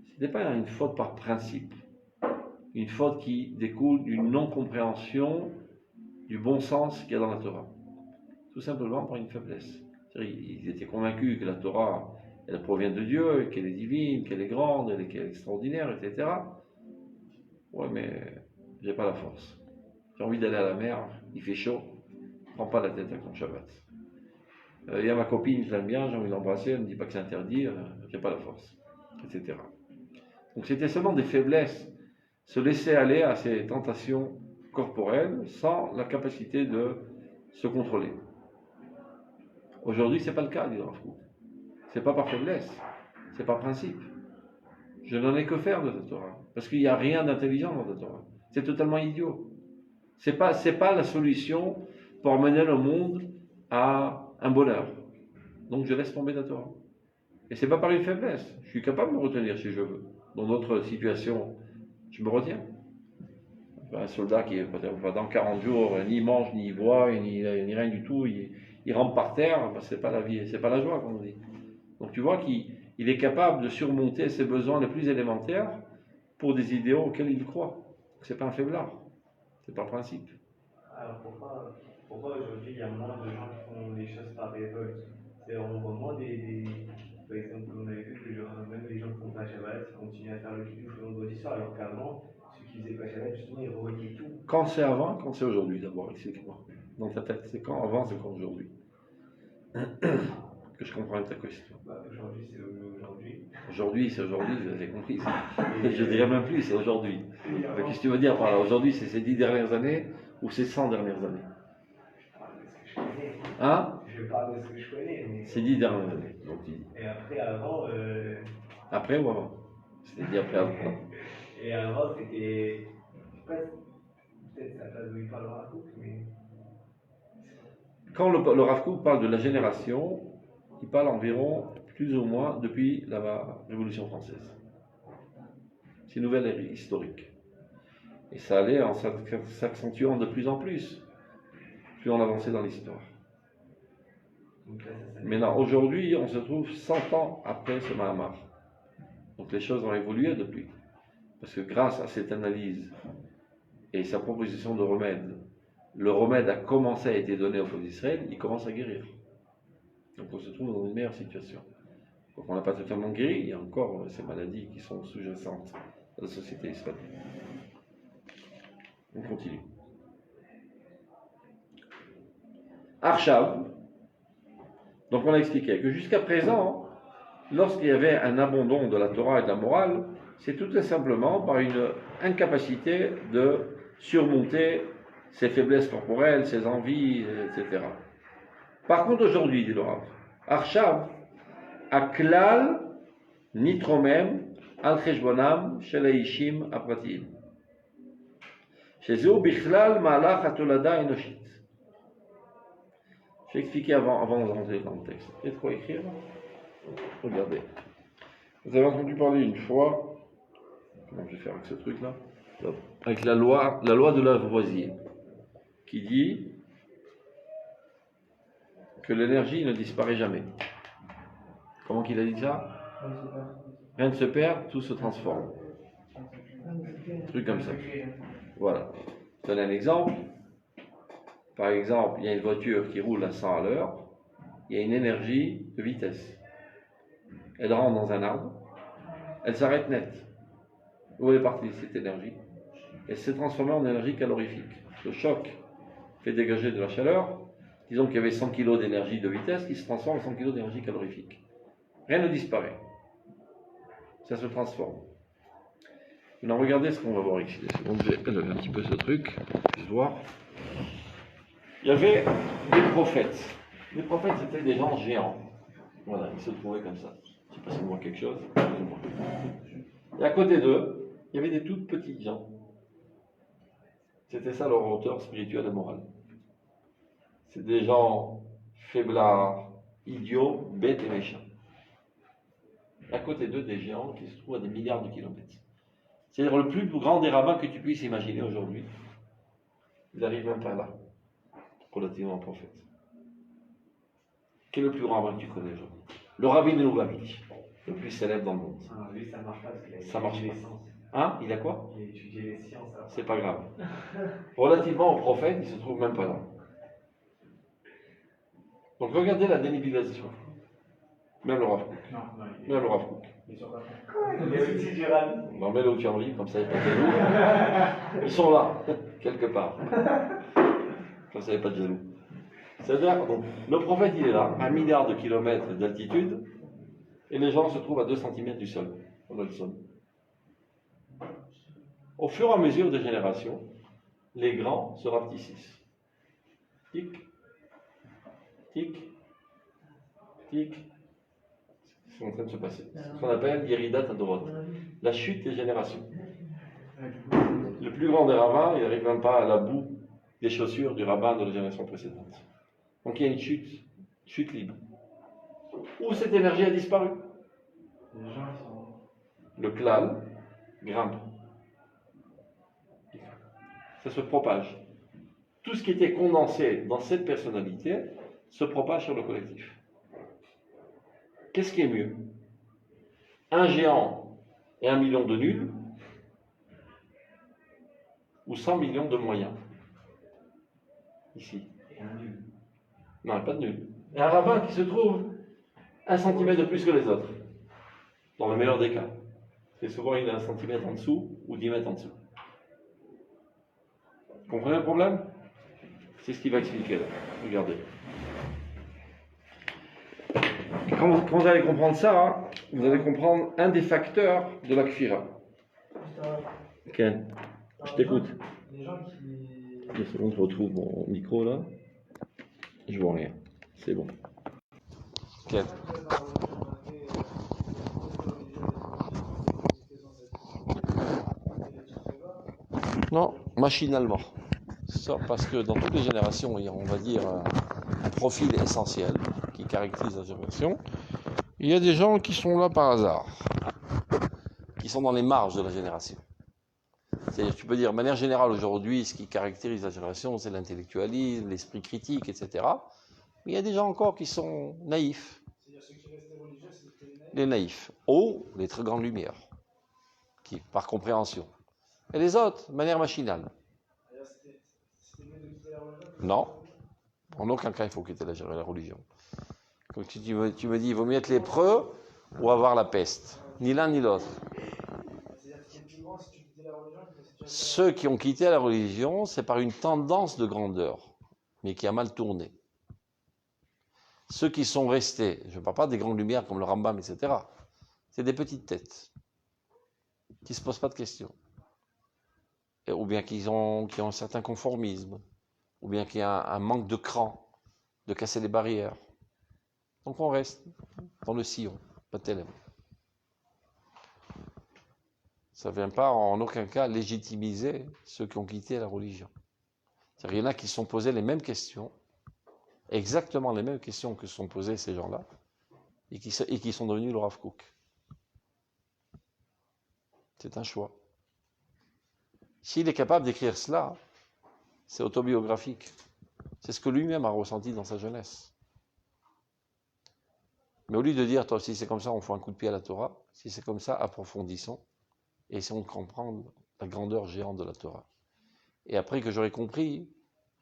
S1: ce n'était pas une faute par principe, une faute qui découle d'une non-compréhension du bon sens qu'il y a dans la Torah. Tout simplement par une faiblesse. Ils étaient convaincus que la Torah, elle provient de Dieu, qu'elle est divine, qu'elle est grande, qu'elle est extraordinaire, etc. Ouais, mais j'ai pas la force. J'ai envie d'aller à la mer, il fait chaud, prends pas la tête avec ton Shabbat. Il y a ma copine, je l'aime bien, j'ai envie de l'embrasser, elle ne me dit pas que c'est interdit, j'ai pas la force, etc. Donc c'était seulement des faiblesses, se laisser aller à ces tentations corporelles sans la capacité de se contrôler. Aujourd'hui, ce n'est pas le cas, dit Rav Kook. Ce n'est pas par faiblesse, c'est par principe. Je n'en ai que faire de ta Torah. Parce qu'il n'y a rien d'intelligent dans ta Torah. C'est totalement idiot. C'est pas la solution pour mener le monde à un bonheur. Donc je laisse tomber ta Torah. Et c'est pas par une faiblesse. Je suis capable de me retenir si je veux. Dans d'autres situations, je me retiens. Un soldat qui pendant 40 jours ni mange, ni boit, ni rien du tout, il rentre par terre, ben, c'est pas la vie, c'est pas la joie, comme on dit. Donc tu vois qu'il est capable de surmonter ses besoins les plus élémentaires pour des idéaux auxquels il croit. C'est pas un faiblard, c'est par principe.
S2: Alors pourquoi aujourd'hui il y a moins de gens qui font les choses par révolte? On voit moins par exemple, on avait vu que même les gens qui font pas Shabbat, ils continuent à faire le kiddush le vendredi soir, alors qu'avant, ceux qui faisaient pas Shabbat, justement, ils revoyaient tout.
S1: Quand c'est avant, quand c'est aujourd'hui d'abord, explique-moi. Dans ta tête, c'est quand avant, c'est quand aujourd'hui. Que je comprenne ta question.
S2: Aujourd'hui, c'est aujourd'hui.
S1: Aujourd'hui, c'est aujourd'hui, j'ai compris. Je dirais même plus, c'est aujourd'hui. Qu'est-ce que tu veux dire par là? Aujourd'hui, c'est ces 10 dernières années ou ces 100 dernières années?
S2: Je parle de ce que je connais.
S1: Hein?
S2: Je parle de ce que je connais. Mais...
S1: C'est 10 dernières années. Donc,
S2: et après, avant.
S1: Après ou avant? C'était dit après avant.
S2: Et avant, c'était. Je sais pas, peut-être ça passe où il parle Rav Kook, mais.
S1: Quand le Rav Kook parle de la génération, il parle environ plus ou moins depuis la Révolution française. C'est une nouvelle ère historique. Et ça allait en s'accentuant de plus en plus on avançait dans l'histoire. Maintenant, aujourd'hui, on se trouve 100 ans après ce Mahamar. Donc les choses ont évolué depuis. Parce que grâce à cette analyse et sa proposition de remède, le remède a commencé à être donné au peuple d'Israël, il commence à guérir. Donc on se trouve dans une meilleure situation. Donc on n'a pas totalement guéri, il y a encore ces maladies qui sont sous-jacentes à la société israélienne. On continue. Arshav, donc on a expliqué que jusqu'à présent, lorsqu'il y avait un abandon de la Torah et de la morale, c'est tout simplement par une incapacité de surmonter ses faiblesses corporelles, ses envies, etc. Par contre aujourd'hui, dit le Rav, Arshav, Aklal, Nitromem, Al Cheshbonam, Shel Haishim Apratim. Shezeu Bichlal Ma'alach Atolada Enoshit. J'ai expliqué avant de rentrer dans le texte. Il y a de quoi écrire là? Regardez. Vous avez entendu parler une fois, comment je vais faire avec ce truc-là? Avec la loi de Lavoisier, qui dit que l'énergie ne disparaît jamais. Comment qu'il a dit ça? Rien ne se perd, tout se transforme. Un truc comme ça. Voilà. Je donne un exemple. Par exemple, il y a une voiture qui roule à 100 à l'heure, il y a une énergie de vitesse. Elle rentre dans un arbre, elle s'arrête net. Où est partie cette énergie? Elle s'est transformée en énergie calorifique. Le choc fait dégager de la chaleur. Disons qu'il y avait 100 kg d'énergie de vitesse qui se transforme en 100 kg d'énergie calorifique. Rien ne disparaît. Ça se transforme. Maintenant, regardez ce qu'on va voir ici. Je vais élever un petit peu ce truc, je vais voir. Il y avait des prophètes. Les prophètes, c'était des gens géants. Voilà, ils se trouvaient comme ça. Je ne sais pas si on voit quelque chose. Et à côté d'eux, il y avait des tout petits gens. C'était ça leur hauteur spirituelle et morale. C'est des gens faiblards, idiots, bêtes et méchants. Et à côté d'eux, des géants qui se trouvent à des milliards de kilomètres. C'est-à-dire le plus grand des rabbins que tu puisses imaginer aujourd'hui. Ils n'arrivent même pas là, relativement au prophète. Quel est le plus grand rabbin que tu connais aujourd'hui? Le Rabbi Lubavitch, le plus célèbre dans le monde.
S2: Ah, lui, ça marche pas parce qu'il a
S1: ça marche
S2: étudié
S1: pas.
S2: les sciences.
S1: Hein? Il a quoi?
S2: Il a étudié les sciences. Alors.
S1: C'est pas grave. Relativement au prophète, il se trouve même pas là. Donc regardez la dénivelation. Même le Rav Kook. Même le Rav Kook.
S2: Les outils du Rabbi.
S1: On en met l'autre en livre, comme ça il n'y a pas de jaloux. Ils sont là, quelque part. Comme ça il n'y a pas de jaloux. C'est-à-dire, donc, le prophète il est là, 1 milliard de kilomètres d'altitude, et les gens se trouvent à 2 cm du sol. On a le sol. Au fur et à mesure des générations, les grands se rapetissent. Tic, tic, tic. ce qui est en train de se passer. C'est ce qu'on appelle Yeridat Adorot, la chute des générations. Le plus grand des rabbins, il n'arrive même pas à la boue des chaussures du rabbin de la génération précédente. Donc il y a une chute libre. Où cette énergie a disparu.
S2: Les gens ils sont.
S1: Le klal grimpe. Ça se propage. Tout ce qui était condensé dans cette personnalité se propage sur le collectif. Qu'est-ce qui est mieux? Un géant et 1 million de nuls, ou 100 millions de moyens? Ici.
S2: Et un nul.
S1: Non, pas de nul. Et un rabbin qui se trouve 1 centimètre de plus que les autres, dans le meilleur des cas. C'est souvent il est 1 centimètre en dessous ou 10 mètres en dessous. Vous comprenez le problème? C'est ce qu'il va expliquer là. Regardez. Quand vous allez comprendre ça, vous allez comprendre un des facteurs de la kfira. Ok, je t'écoute.
S2: Les gens qui.
S1: 2 secondes, je retrouve mon micro là. Je vois rien. C'est bon. Ok. Non, machinalement. Ça, parce que dans toutes les générations, il y a, on va dire, un profil essentiel qui caractérise la génération. Il y a des gens qui sont là par hasard, qui sont dans les marges de la génération. C'est-à-dire, tu peux dire, de manière générale, aujourd'hui, ce qui caractérise la génération, c'est l'intellectualisme, l'esprit critique, etc. Mais il y a des gens encore qui sont naïfs.
S2: C'est-à-dire ceux qui restaient religieux, c'était
S1: Les naïfs. Ou les très grandes lumières, qui, par compréhension. Et les autres, de manière machinale.
S2: C'était mieux de quitter la religion?
S1: Non. En aucun cas, il faut quitter la religion. Comme tu me dis, il vaut mieux être lépreux ou avoir la peste. Ni l'un ni l'autre.
S2: C'est-à-dire que c'est plus grand si tu quittais la religion que si tu restais.
S1: Ceux qui ont quitté la religion, c'est par une tendance de grandeur, mais qui a mal tourné. Ceux qui sont restés, je ne parle pas des grandes lumières comme le Rambam, etc. C'est des petites têtes qui ne se posent pas de questions. Ou bien qui ont un certain conformisme, ou bien qui a un manque de cran, de casser les barrières. Donc on reste dans le sillon, pas tellement. Ça ne vient pas en aucun cas légitimiser ceux qui ont quitté la religion. C'est-à-dire, il y en a qui se sont posés les mêmes questions, exactement les mêmes questions que se sont posées ces gens-là, et qui sont devenus le Rav Kook. C'est un choix. S'il est capable d'écrire cela, c'est autobiographique. C'est ce que lui-même a ressenti dans sa jeunesse. Mais au lieu de dire, toi, si c'est comme ça, on fait un coup de pied à la Torah, si c'est comme ça, approfondissons et essayons de comprendre la grandeur géante de la Torah. Et après que j'aurai compris,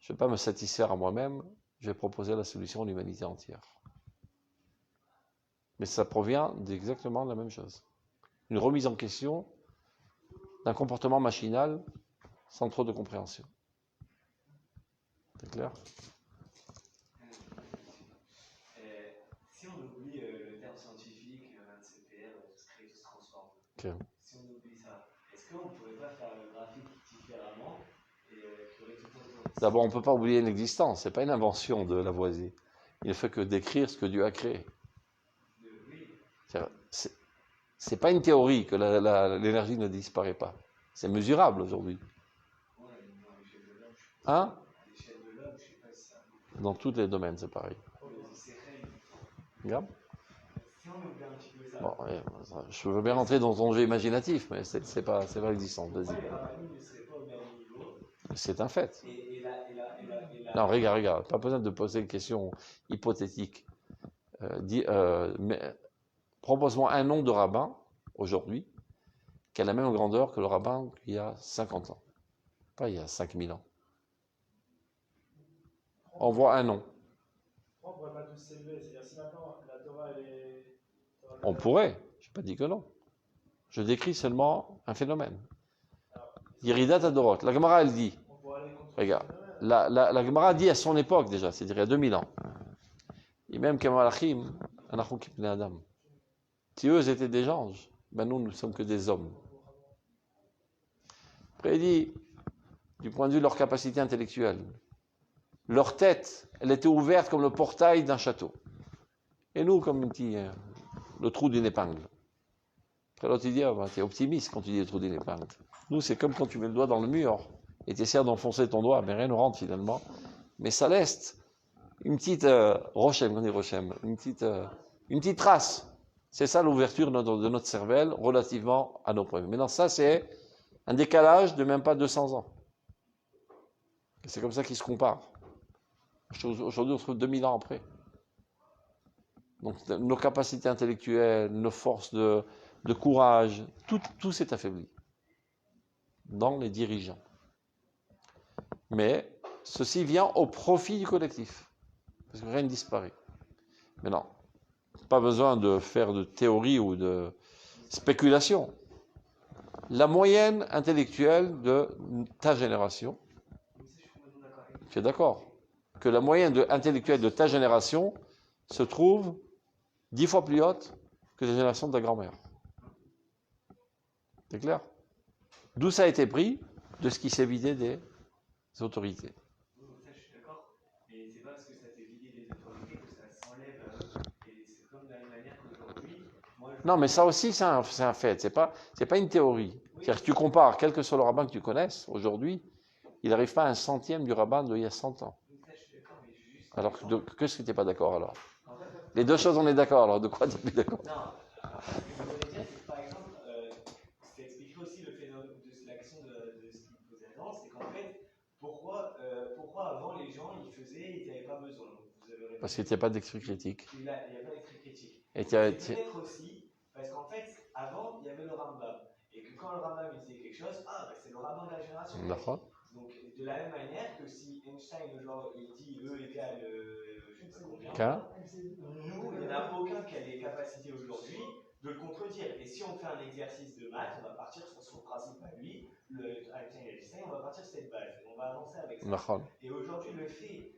S1: je ne vais pas me satisfaire à moi-même, je vais proposer la solution à l'humanité entière. Mais ça provient d'exactement la même chose. Une remise en question d'un comportement machinal sans trop de compréhension. C'est clair?
S3: Si on oublie le terme scientifique, un de CPR, tout se crée, tout se transforme.
S1: Okay.
S3: Si on oublie ça, est-ce qu'on ne pourrait pas faire le graphique différemment et qu'il y aurait tout le temps...
S1: D'abord, on ne peut pas oublier l'existence. Ce n'est pas une invention de Lavoisier. Il ne fait que décrire ce que Dieu a créé. C'est pas une théorie que l'énergie ne disparaît pas. C'est mesurable aujourd'hui. Hein? Dans tous les domaines, c'est pareil. Regarde. Bon, je veux bien rentrer dans ton jeu imaginatif, mais c'est pas existant. Vas-y. C'est un fait. Non, regarde. Pas besoin de poser une question hypothétique. Propose-moi un nom de rabbin, aujourd'hui, qui a la même grandeur que le rabbin il y a 50 ans. Pas il y a 5000 ans. On voit un nom.
S2: On ne pourrait pas tous s'élever. C'est-à-dire, si maintenant la Torah, elle est.
S1: On pourrait. Je n'ai pas dit que non. Je décris seulement un phénomène. Yeridat Adorot. La Gemara, elle dit. Regarde. La Gemara dit à son époque déjà, c'est-à-dire il y a 2000 ans. Et même Kamalachim, Anachou Kipne Adam. Si eux étaient des anges, ben nous ne sommes que des hommes. Après, il dit, du point de vue de leur capacité intellectuelle, leur tête, elle était ouverte comme le portail d'un château. Et nous, comme il dit, le trou d'une épingle. Après l'autre, il dit, ah, t'es optimiste quand tu dis le trou d'une épingle. Nous, c'est comme quand tu mets le doigt dans le mur et tu essaies d'enfoncer ton doigt, mais rien ne rentre finalement. Mais ça laisse une petite rochem, on dit rochem, une petite trace. C'est ça l'ouverture de notre cervelle relativement à nos problèmes. Maintenant, ça, c'est un décalage de même pas 200 ans. Et c'est comme ça qu'ils se comparent. Aujourd'hui, on se trouve 2000 ans après. Donc, nos capacités intellectuelles, nos forces de courage, tout s'est affaibli dans les dirigeants. Mais ceci vient au profit du collectif, parce que rien ne disparaît. Mais non, pas besoin de faire de théorie ou de spéculation. La moyenne intellectuelle de ta génération, tu es d'accord, que la moyenne intellectuelle de ta génération se trouve 10 fois plus haute que la génération de ta grand-mère. C'est clair? D'où ça a été pris? De ce qui s'est vidé des autorités.
S3: Ça, je suis d'accord. Mais c'est pas parce que ça s'est vidé des autorités que ça s'enlève. Et c'est comme de la même manière qu'aujourd'hui.
S1: Non, mais ça aussi, c'est un fait. C'est pas une théorie. Oui. C'est-à-dire que tu compares, quel que soit le rabbin que tu connaisses, aujourd'hui, il n'arrive pas à un centième du rabbin d'il y a 100 ans.
S3: Ça, je suis d'accord, mais juste.
S1: Alors, qu'est-ce que tu n'es pas d'accord alors? Les deux choses, on est d'accord. Alors, de quoi tu n'es plus d'accord?
S3: Non. Ce que je voulais dire, c'est que par exemple, ça expliquerait aussi le phénomène de la question de ce qu'il posait avant, c'est qu'en fait, pourquoi avant les gens ils faisaient, ils n'avaient pas besoin.
S1: Parce qu'il n'y a pas d'esprit critique.
S3: Il n'y a pas d'esprit critique.
S1: Et
S3: peut-être aussi parce qu'en fait, avant, il y avait le Rambam. Et que quand le Rambam disait quelque chose, c'est le Rambam de la génération.
S1: D'accord.
S3: Donc, de la même manière que si Einstein, genre, il dit E égale je ne sais pas combien, nous, il n'y en a aucun qui a les capacités aujourd'hui de le contredire. Et si on fait un exercice de maths, on va partir sur son principe à lui, Einstein, on va partir sur cette base. Et on va avancer avec ça.
S1: D'accord.
S3: Et aujourd'hui, le fait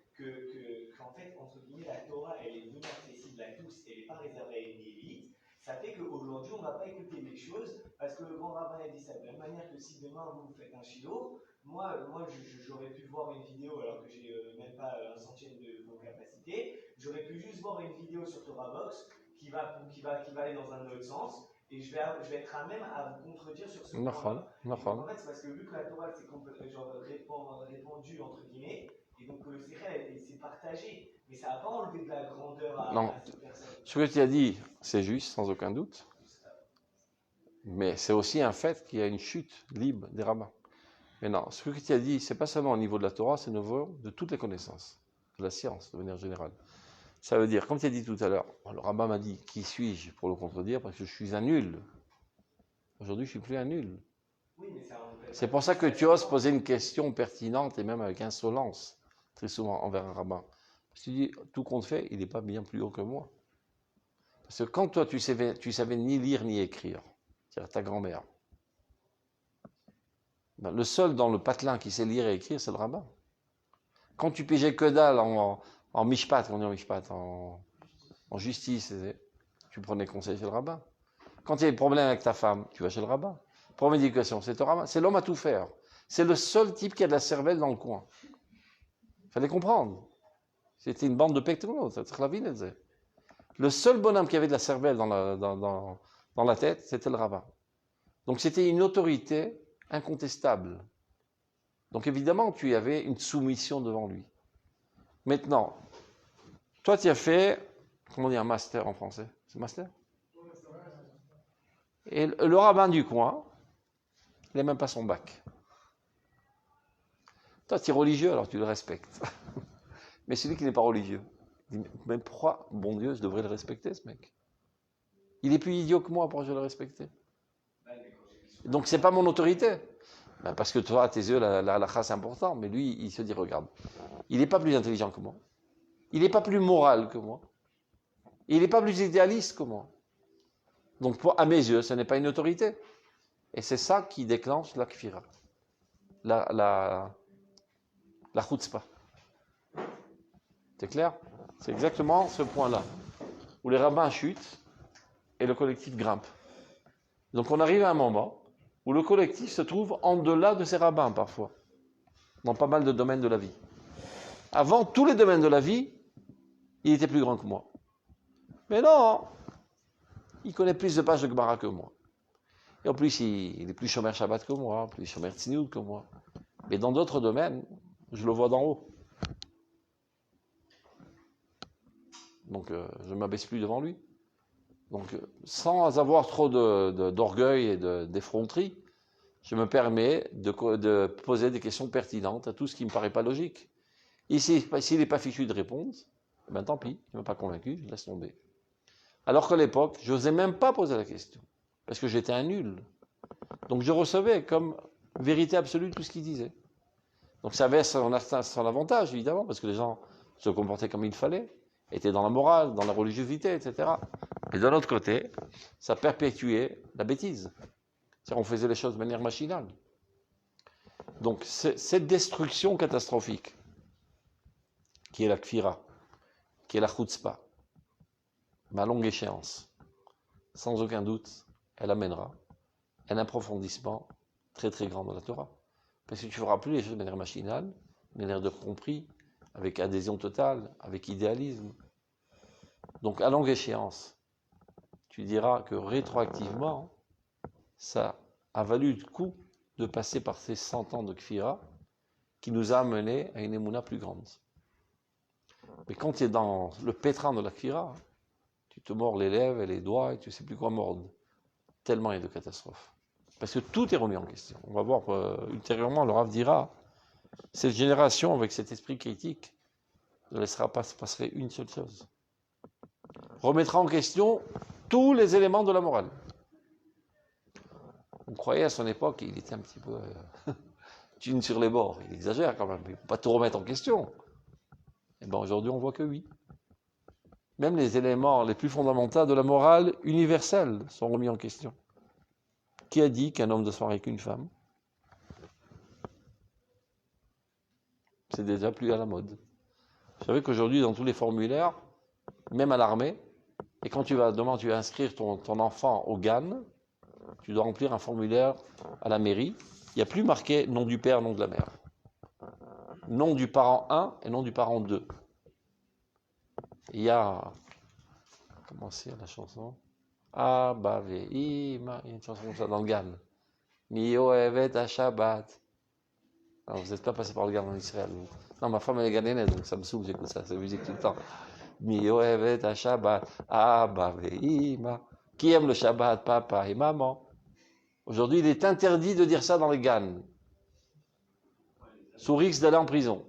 S3: qu'en fait, entre guillemets, la Torah, elle est devenue accessible à tous, elle n'est pas réservée à une élite, ça fait qu'aujourd'hui, on ne va pas écouter les choses, parce que le grand rabbin a dit ça. De la même manière que si demain, vous faites un shiloh, moi j'aurais pu voir une vidéo, alors que j'ai même pas un centième de vos capacités, j'aurais pu juste voir une vidéo sur Torah Box qui va aller dans un autre sens, et je vais être à même à vous contredire sur ce point-là. En fait, c'est parce que vu que la Torah s'est répandue, entre guillemets, et donc le Sechel s'est partagé, mais ça n'a pas enlevé de la grandeur à cette personne.
S1: Ce que tu as dit, c'est juste, sans aucun doute. Mais c'est aussi un fait qu'il y a une chute libre des rabbins. Mais non, ce que tu as dit, ce n'est pas seulement au niveau de la Torah, c'est au niveau de toutes les connaissances, de la science, de manière générale. Ça veut dire, comme tu as dit tout à l'heure, le rabbin m'a dit, qui suis-je pour le contredire? Parce que je suis un nul. Aujourd'hui, je ne suis plus un nul.
S3: Oui, mais
S1: c'est pour ça que tu oses poser une question pertinente et même avec insolence, très souvent, envers un rabbin. Parce que tu dis, tout compte fait, il n'est pas bien plus haut que moi. Parce que quand toi, tu savais ni lire ni écrire, c'est-à-dire ta grand-mère, ben, le seul dans le patelin qui sait lire et écrire, c'est le rabbin. Quand tu pigeais que dalle en mishpat, on dit en mishpat, en justice, tu prenais conseil chez le rabbin. Quand il y a des problèmes avec ta femme, tu vas chez le rabbin. Problème d'éducation, c'est le rabbin. C'est l'homme à tout faire. C'est le seul type qui a de la cervelle dans le coin. Il fallait comprendre. C'était une bande de pectoraux, c'est la vie. Le seul bonhomme qui avait de la cervelle dans la tête, c'était le rabbin. Donc c'était une autorité incontestable. Donc évidemment, tu avais une soumission devant lui. Maintenant, toi tu as fait, comment dire, un master en français? C'est master? Et le rabbin du coin, il n'a même pas son bac. Toi tu es religieux, alors tu le respectes. Mais celui qui n'est pas religieux, il dit, mais pourquoi, bon Dieu, je devrais le respecter, ce mec? Il est plus idiot que moi, pourquoi je vais le respecter? Donc, c'est pas mon autorité. Ben, parce que toi, à tes yeux, la race est importante, mais lui, il se dit, regarde, il n'est pas plus intelligent que moi. Il n'est pas plus moral que moi. Il n'est pas plus idéaliste que moi. Donc, à mes yeux, ce n'est pas une autorité. Et c'est ça qui déclenche la kfira. La chutzpah. C'est clair? C'est exactement ce point-là, où les rabbins chutent et le collectif grimpe. Donc on arrive à un moment où le collectif se trouve en delà de ses rabbins parfois, dans pas mal de domaines de la vie. Avant tous les domaines de la vie, il était plus grand que moi. Mais non,
S4: Il connaît plus de pages de Gemara que moi. Et en plus, il est plus Shomer Shabbat que moi, plus Shomer Tzniut que moi. Mais dans d'autres domaines, je le vois d'en haut. Donc, je ne m'abaisse plus devant lui. Donc, sans avoir trop d'orgueil et d'effronterie, je me permets de poser des questions pertinentes à tout ce qui ne me paraît pas logique. Et s'il n'est pas fichu de répondre, ben tant pis, il ne m'a pas convaincu, je laisse tomber. Alors qu'à l'époque, je n'osais même pas poser la question, parce que j'étais un nul. Donc je recevais comme vérité absolue tout ce qu'il disait. Donc ça avait son avantage, évidemment, parce que les gens se comportaient comme il fallait, étaient dans la morale, dans la religiosité, etc. Et de l'autre côté, ça perpétuait la bêtise. C'est-à-dire on faisait les choses de manière machinale. Donc cette destruction catastrophique, qui est la kfira, qui est la chutzpah, mais à longue échéance, sans aucun doute, elle amènera un approfondissement très très grand dans la Torah. Parce que tu ne feras plus les choses de manière machinale, de manière de compris, avec adhésion totale, avec idéalisme. Donc à longue échéance, tu diras que rétroactivement, ça a valu le coup de passer par ces 100 ans de kfira qui nous a amené à une émouna plus grande. Mais quand tu es dans le pétrin de la kfira, tu te mords les lèvres et les doigts et tu ne sais plus quoi mordre. Tellement il y a de catastrophes. Parce que tout est remis en question. On va voir ultérieurement, le Rav dira, cette génération avec cet esprit critique ne laissera pas se passer une seule chose. Remettra en question tous les éléments de la morale. On croyait à son époque qu'il était un petit peu thune sur les bords. Il exagère quand même, il ne peut pas tout remettre en question. Et bien aujourd'hui on voit que oui. Même les éléments les plus fondamentaux de la morale universelle sont remis en question. Qui a dit qu'un homme doit se marier qu'une femme? C'est déjà plus à la mode. Vous savez qu'aujourd'hui, dans tous les formulaires, même à l'armée, et quand demain tu vas inscrire ton enfant au GAN, tu dois remplir un formulaire à la mairie. Il n'y a plus marqué nom du père, nom de la mère. Nom du parent 1 et nom du parent 2. Il y a... Comment c'est la chanson? Ah, bah, il y a une chanson comme ça dans le GAN. Mio evet à Shabbat. Alors, vous n'êtes pas passé par le GAN en Israël. Vous. Non, ma femme elle est ghanéenne, donc ça me saoule, j'écoute ça, c'est musique tout le temps. Mio evet à Shabbat. Ah, bah, ima. Qui aime le Shabbat, papa et maman? Aujourd'hui, il est interdit de dire ça dans les GAN. Sous risque d'aller en prison.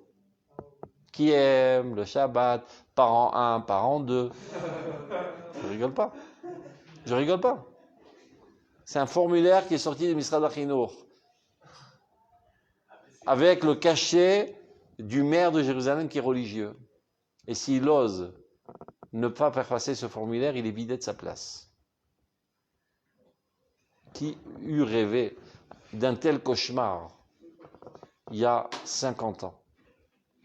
S4: Qui aime le Shabbat, parent 1, parent 2. Je rigole pas. Je rigole pas. C'est un formulaire qui est sorti du Misrad HaChinour avec le cachet du maire de Jérusalem qui est religieux. Et s'il ose ne pas faire passer ce formulaire, il est vidé de sa place. Qui eût rêvé d'un tel cauchemar il y a 50 ans,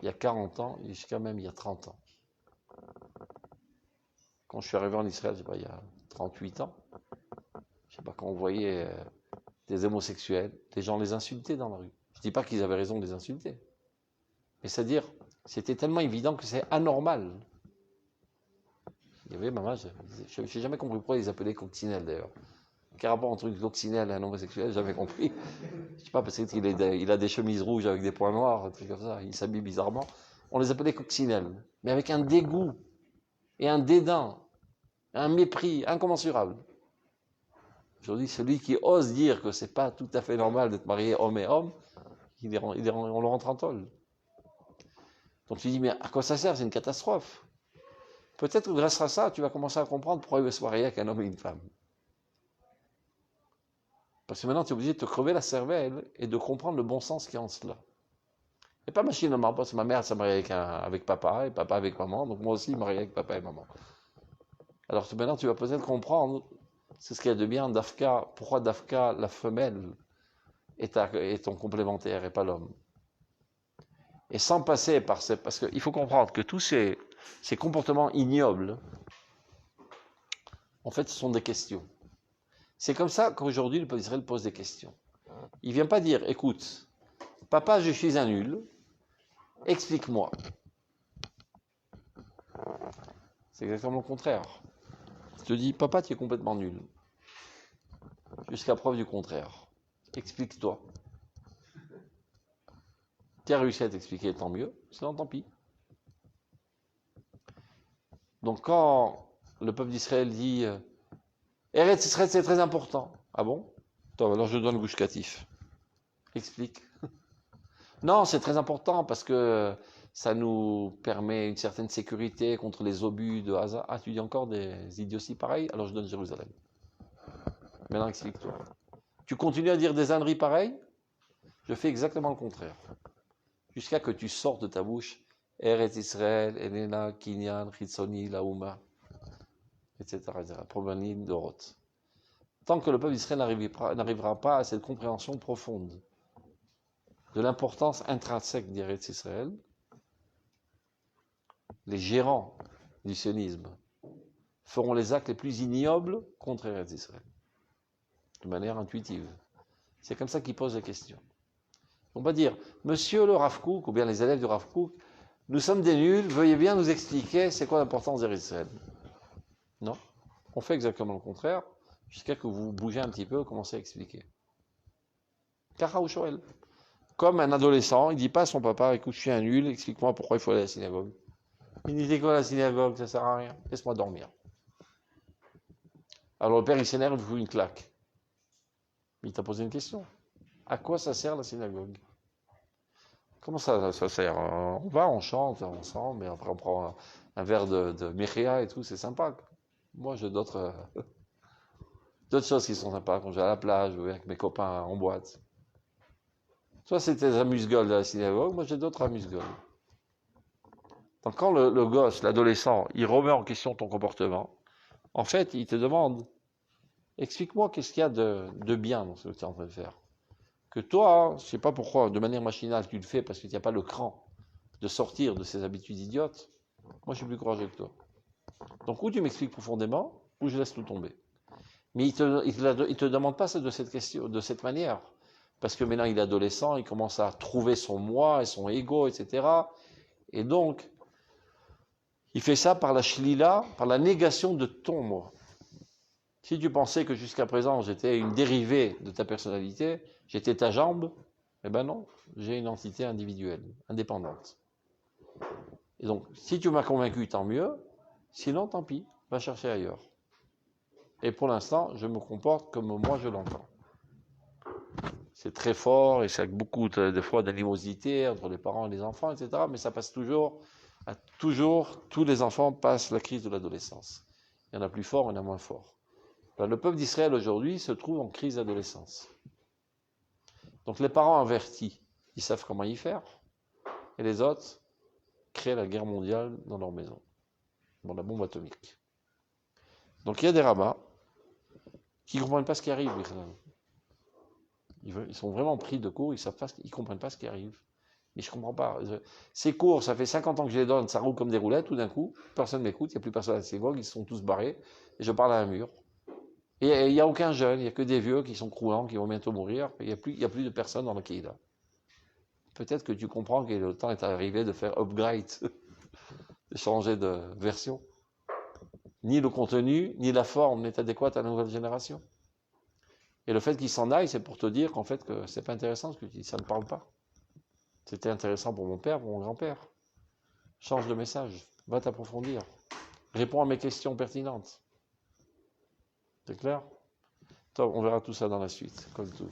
S4: il y a 40 ans, et jusqu'à même il y a 30 ans. Quand je suis arrivé en Israël, je sais pas, il y a 38 ans, je sais pas, quand on voyait des homosexuels, les gens les insultaient dans la rue. Je ne dis pas qu'ils avaient raison de les insulter. Mais c'est-à-dire, c'était tellement évident que c'est anormal. Il y avait, maman, je n'ai jamais compris pourquoi ils appelaient coccinelle d'ailleurs. Quel rapport entre une coccinelle et un homosexuel, j'ai jamais compris. Je ne sais pas, parce qu'il a des chemises rouges avec des points noirs, un truc comme ça, il s'habille bizarrement. On les appelait coccinelles, mais avec un dégoût et un dédain, un mépris incommensurable. Aujourd'hui, celui qui ose dire que c'est pas tout à fait normal d'être marié homme et homme, on le rentre en tôle. Donc tu dis, mais à quoi ça sert? C'est une catastrophe. Peut-être que grâce à ça, tu vas commencer à comprendre pourquoi il veut se marier avec un homme et une femme. Parce que maintenant, tu es obligé de te crever la cervelle et de comprendre le bon sens qu'il y a en cela. Et pas machinalement, parce que ma mère s'est mariée avec papa, et papa avec maman, donc moi aussi, marié avec papa et maman. Alors que maintenant, tu vas peut-être comprendre, c'est ce qu'il y a de bien, Dafka, pourquoi Dafka, la femelle, est ton complémentaire et pas l'homme. Et sans passer par parce qu'il faut comprendre que tous ces comportements ignobles, en fait, ce sont des questions. C'est comme ça qu'aujourd'hui, le peuple d'Israël pose des questions. Il ne vient pas dire, écoute, papa, je suis un nul, explique-moi. C'est exactement le contraire. Je te dis, papa, tu es complètement nul. Jusqu'à preuve du contraire. Explique-toi. Tu as réussi à t'expliquer, tant mieux. Sinon, tant pis. Donc, quand le peuple d'Israël dit Eretz Israël, c'est très important. Ah bon? Attends, alors je donne le gushkatif. Explique. Non, c'est très important parce que ça nous permet une certaine sécurité contre les obus de Gaza. Ah, tu dis encore des idioties pareilles? Alors je donne Jérusalem. Maintenant, explique-toi. Tu continues à dire des âneries pareilles? Je fais exactement le contraire. Jusqu'à que tu sortes de ta bouche Eretz Israël, Elena, Kinyan, Chitzoni, Laouma, etc. Provenir de Roth. Tant que le peuple d'Israël n'arrivera pas à cette compréhension profonde de l'importance intrinsèque d'Eretz Israël, les gérants du sionisme feront les actes les plus ignobles contre Eretz Israël, de manière intuitive. C'est comme ça qu'ils posent la question. On va dire, monsieur le Rav Kook, ou bien les élèves du Rav Kook, nous sommes des nuls, veuillez bien nous expliquer c'est quoi l'importance d'Eretz Israël. Non, on fait exactement le contraire, jusqu'à que vous bougez un petit peu et commencez à expliquer. Kara ou Shoel. Comme un adolescent, il ne dit pas à son papa, écoute, je suis un nul, explique-moi pourquoi il faut aller à la synagogue. Il dit, c'est quoi la synagogue, ça sert à rien, laisse-moi dormir. Alors le père, il s'énerve, il fout une claque. Il t'a posé une question. À quoi ça sert la synagogue? Comment ça sert? On va, on chante ensemble, et après on prend un verre de Mechia et tout, c'est sympa. Moi, j'ai d'autres choses qui sont sympas, quand je vais à la plage, ou avec mes copains en boîte. Soit c'était les amuse-gueules de la synagogue, moi j'ai d'autres amuse-gueules. Donc quand le gosse, l'adolescent, il remet en question ton comportement, en fait, il te demande, explique-moi qu'est-ce qu'il y a de bien dans ce que tu es en train de faire. Que toi, je ne sais pas pourquoi, de manière machinale, tu le fais parce que tu n'as pas le cran de sortir de ces habitudes idiotes. Moi, je suis plus courageux que toi. Donc, ou tu m'expliques profondément, ou je laisse tout tomber. Mais il te demande pas ça de cette manière. Parce que maintenant, il est adolescent, il commence à trouver son moi et son ego, etc. Et donc, il fait ça par la shlila, par la négation de ton moi. Si tu pensais que jusqu'à présent, j'étais une dérivée de ta personnalité, j'étais ta jambe, eh ben non, j'ai une entité individuelle, indépendante. Et donc, si tu m'as convaincu, tant mieux. Sinon, tant pis, va chercher ailleurs. Et pour l'instant, je me comporte comme moi je l'entends. C'est très fort et c'est avec beaucoup de fois d'animosité entre les parents et les enfants, etc. Mais ça passe toujours, tous les enfants passent la crise de l'adolescence. Il y en a plus fort, il y en a moins fort. Alors, le peuple d'Israël aujourd'hui se trouve en crise d'adolescence. Donc les parents avertis, ils savent comment y faire. Et les autres créent la guerre mondiale dans leur maison. Bon, la bombe atomique. Donc il y a des rabbins qui ne comprennent pas ce qui arrive. Ils sont vraiment pris de court, ils ne comprennent pas ce qui arrive. Mais je ne comprends pas. Ces cours, ça fait 50 ans que je les donne, ça roule comme des roulettes, tout d'un coup, personne ne m'écoute, il n'y a plus personne à la synagogue, ils sont tous barrés, et je parle à un mur. Et il n'y a aucun jeune, il n'y a que des vieux qui sont croulants, qui vont bientôt mourir, il n'y a plus de personnes dans le Kehila. Peut-être que tu comprends que le temps est arrivé de faire upgrade, de changer de version. Ni le contenu, ni la forme n'est adéquate à la nouvelle génération. Et le fait qu'il s'en aille, c'est pour te dire qu'en fait, que c'est pas intéressant ce que tu dis, ça ne parle pas. C'était intéressant pour mon père, pour mon grand-père. Change de message, va t'approfondir. Réponds à mes questions pertinentes. C'est clair? On verra tout ça dans la suite. Comme tout.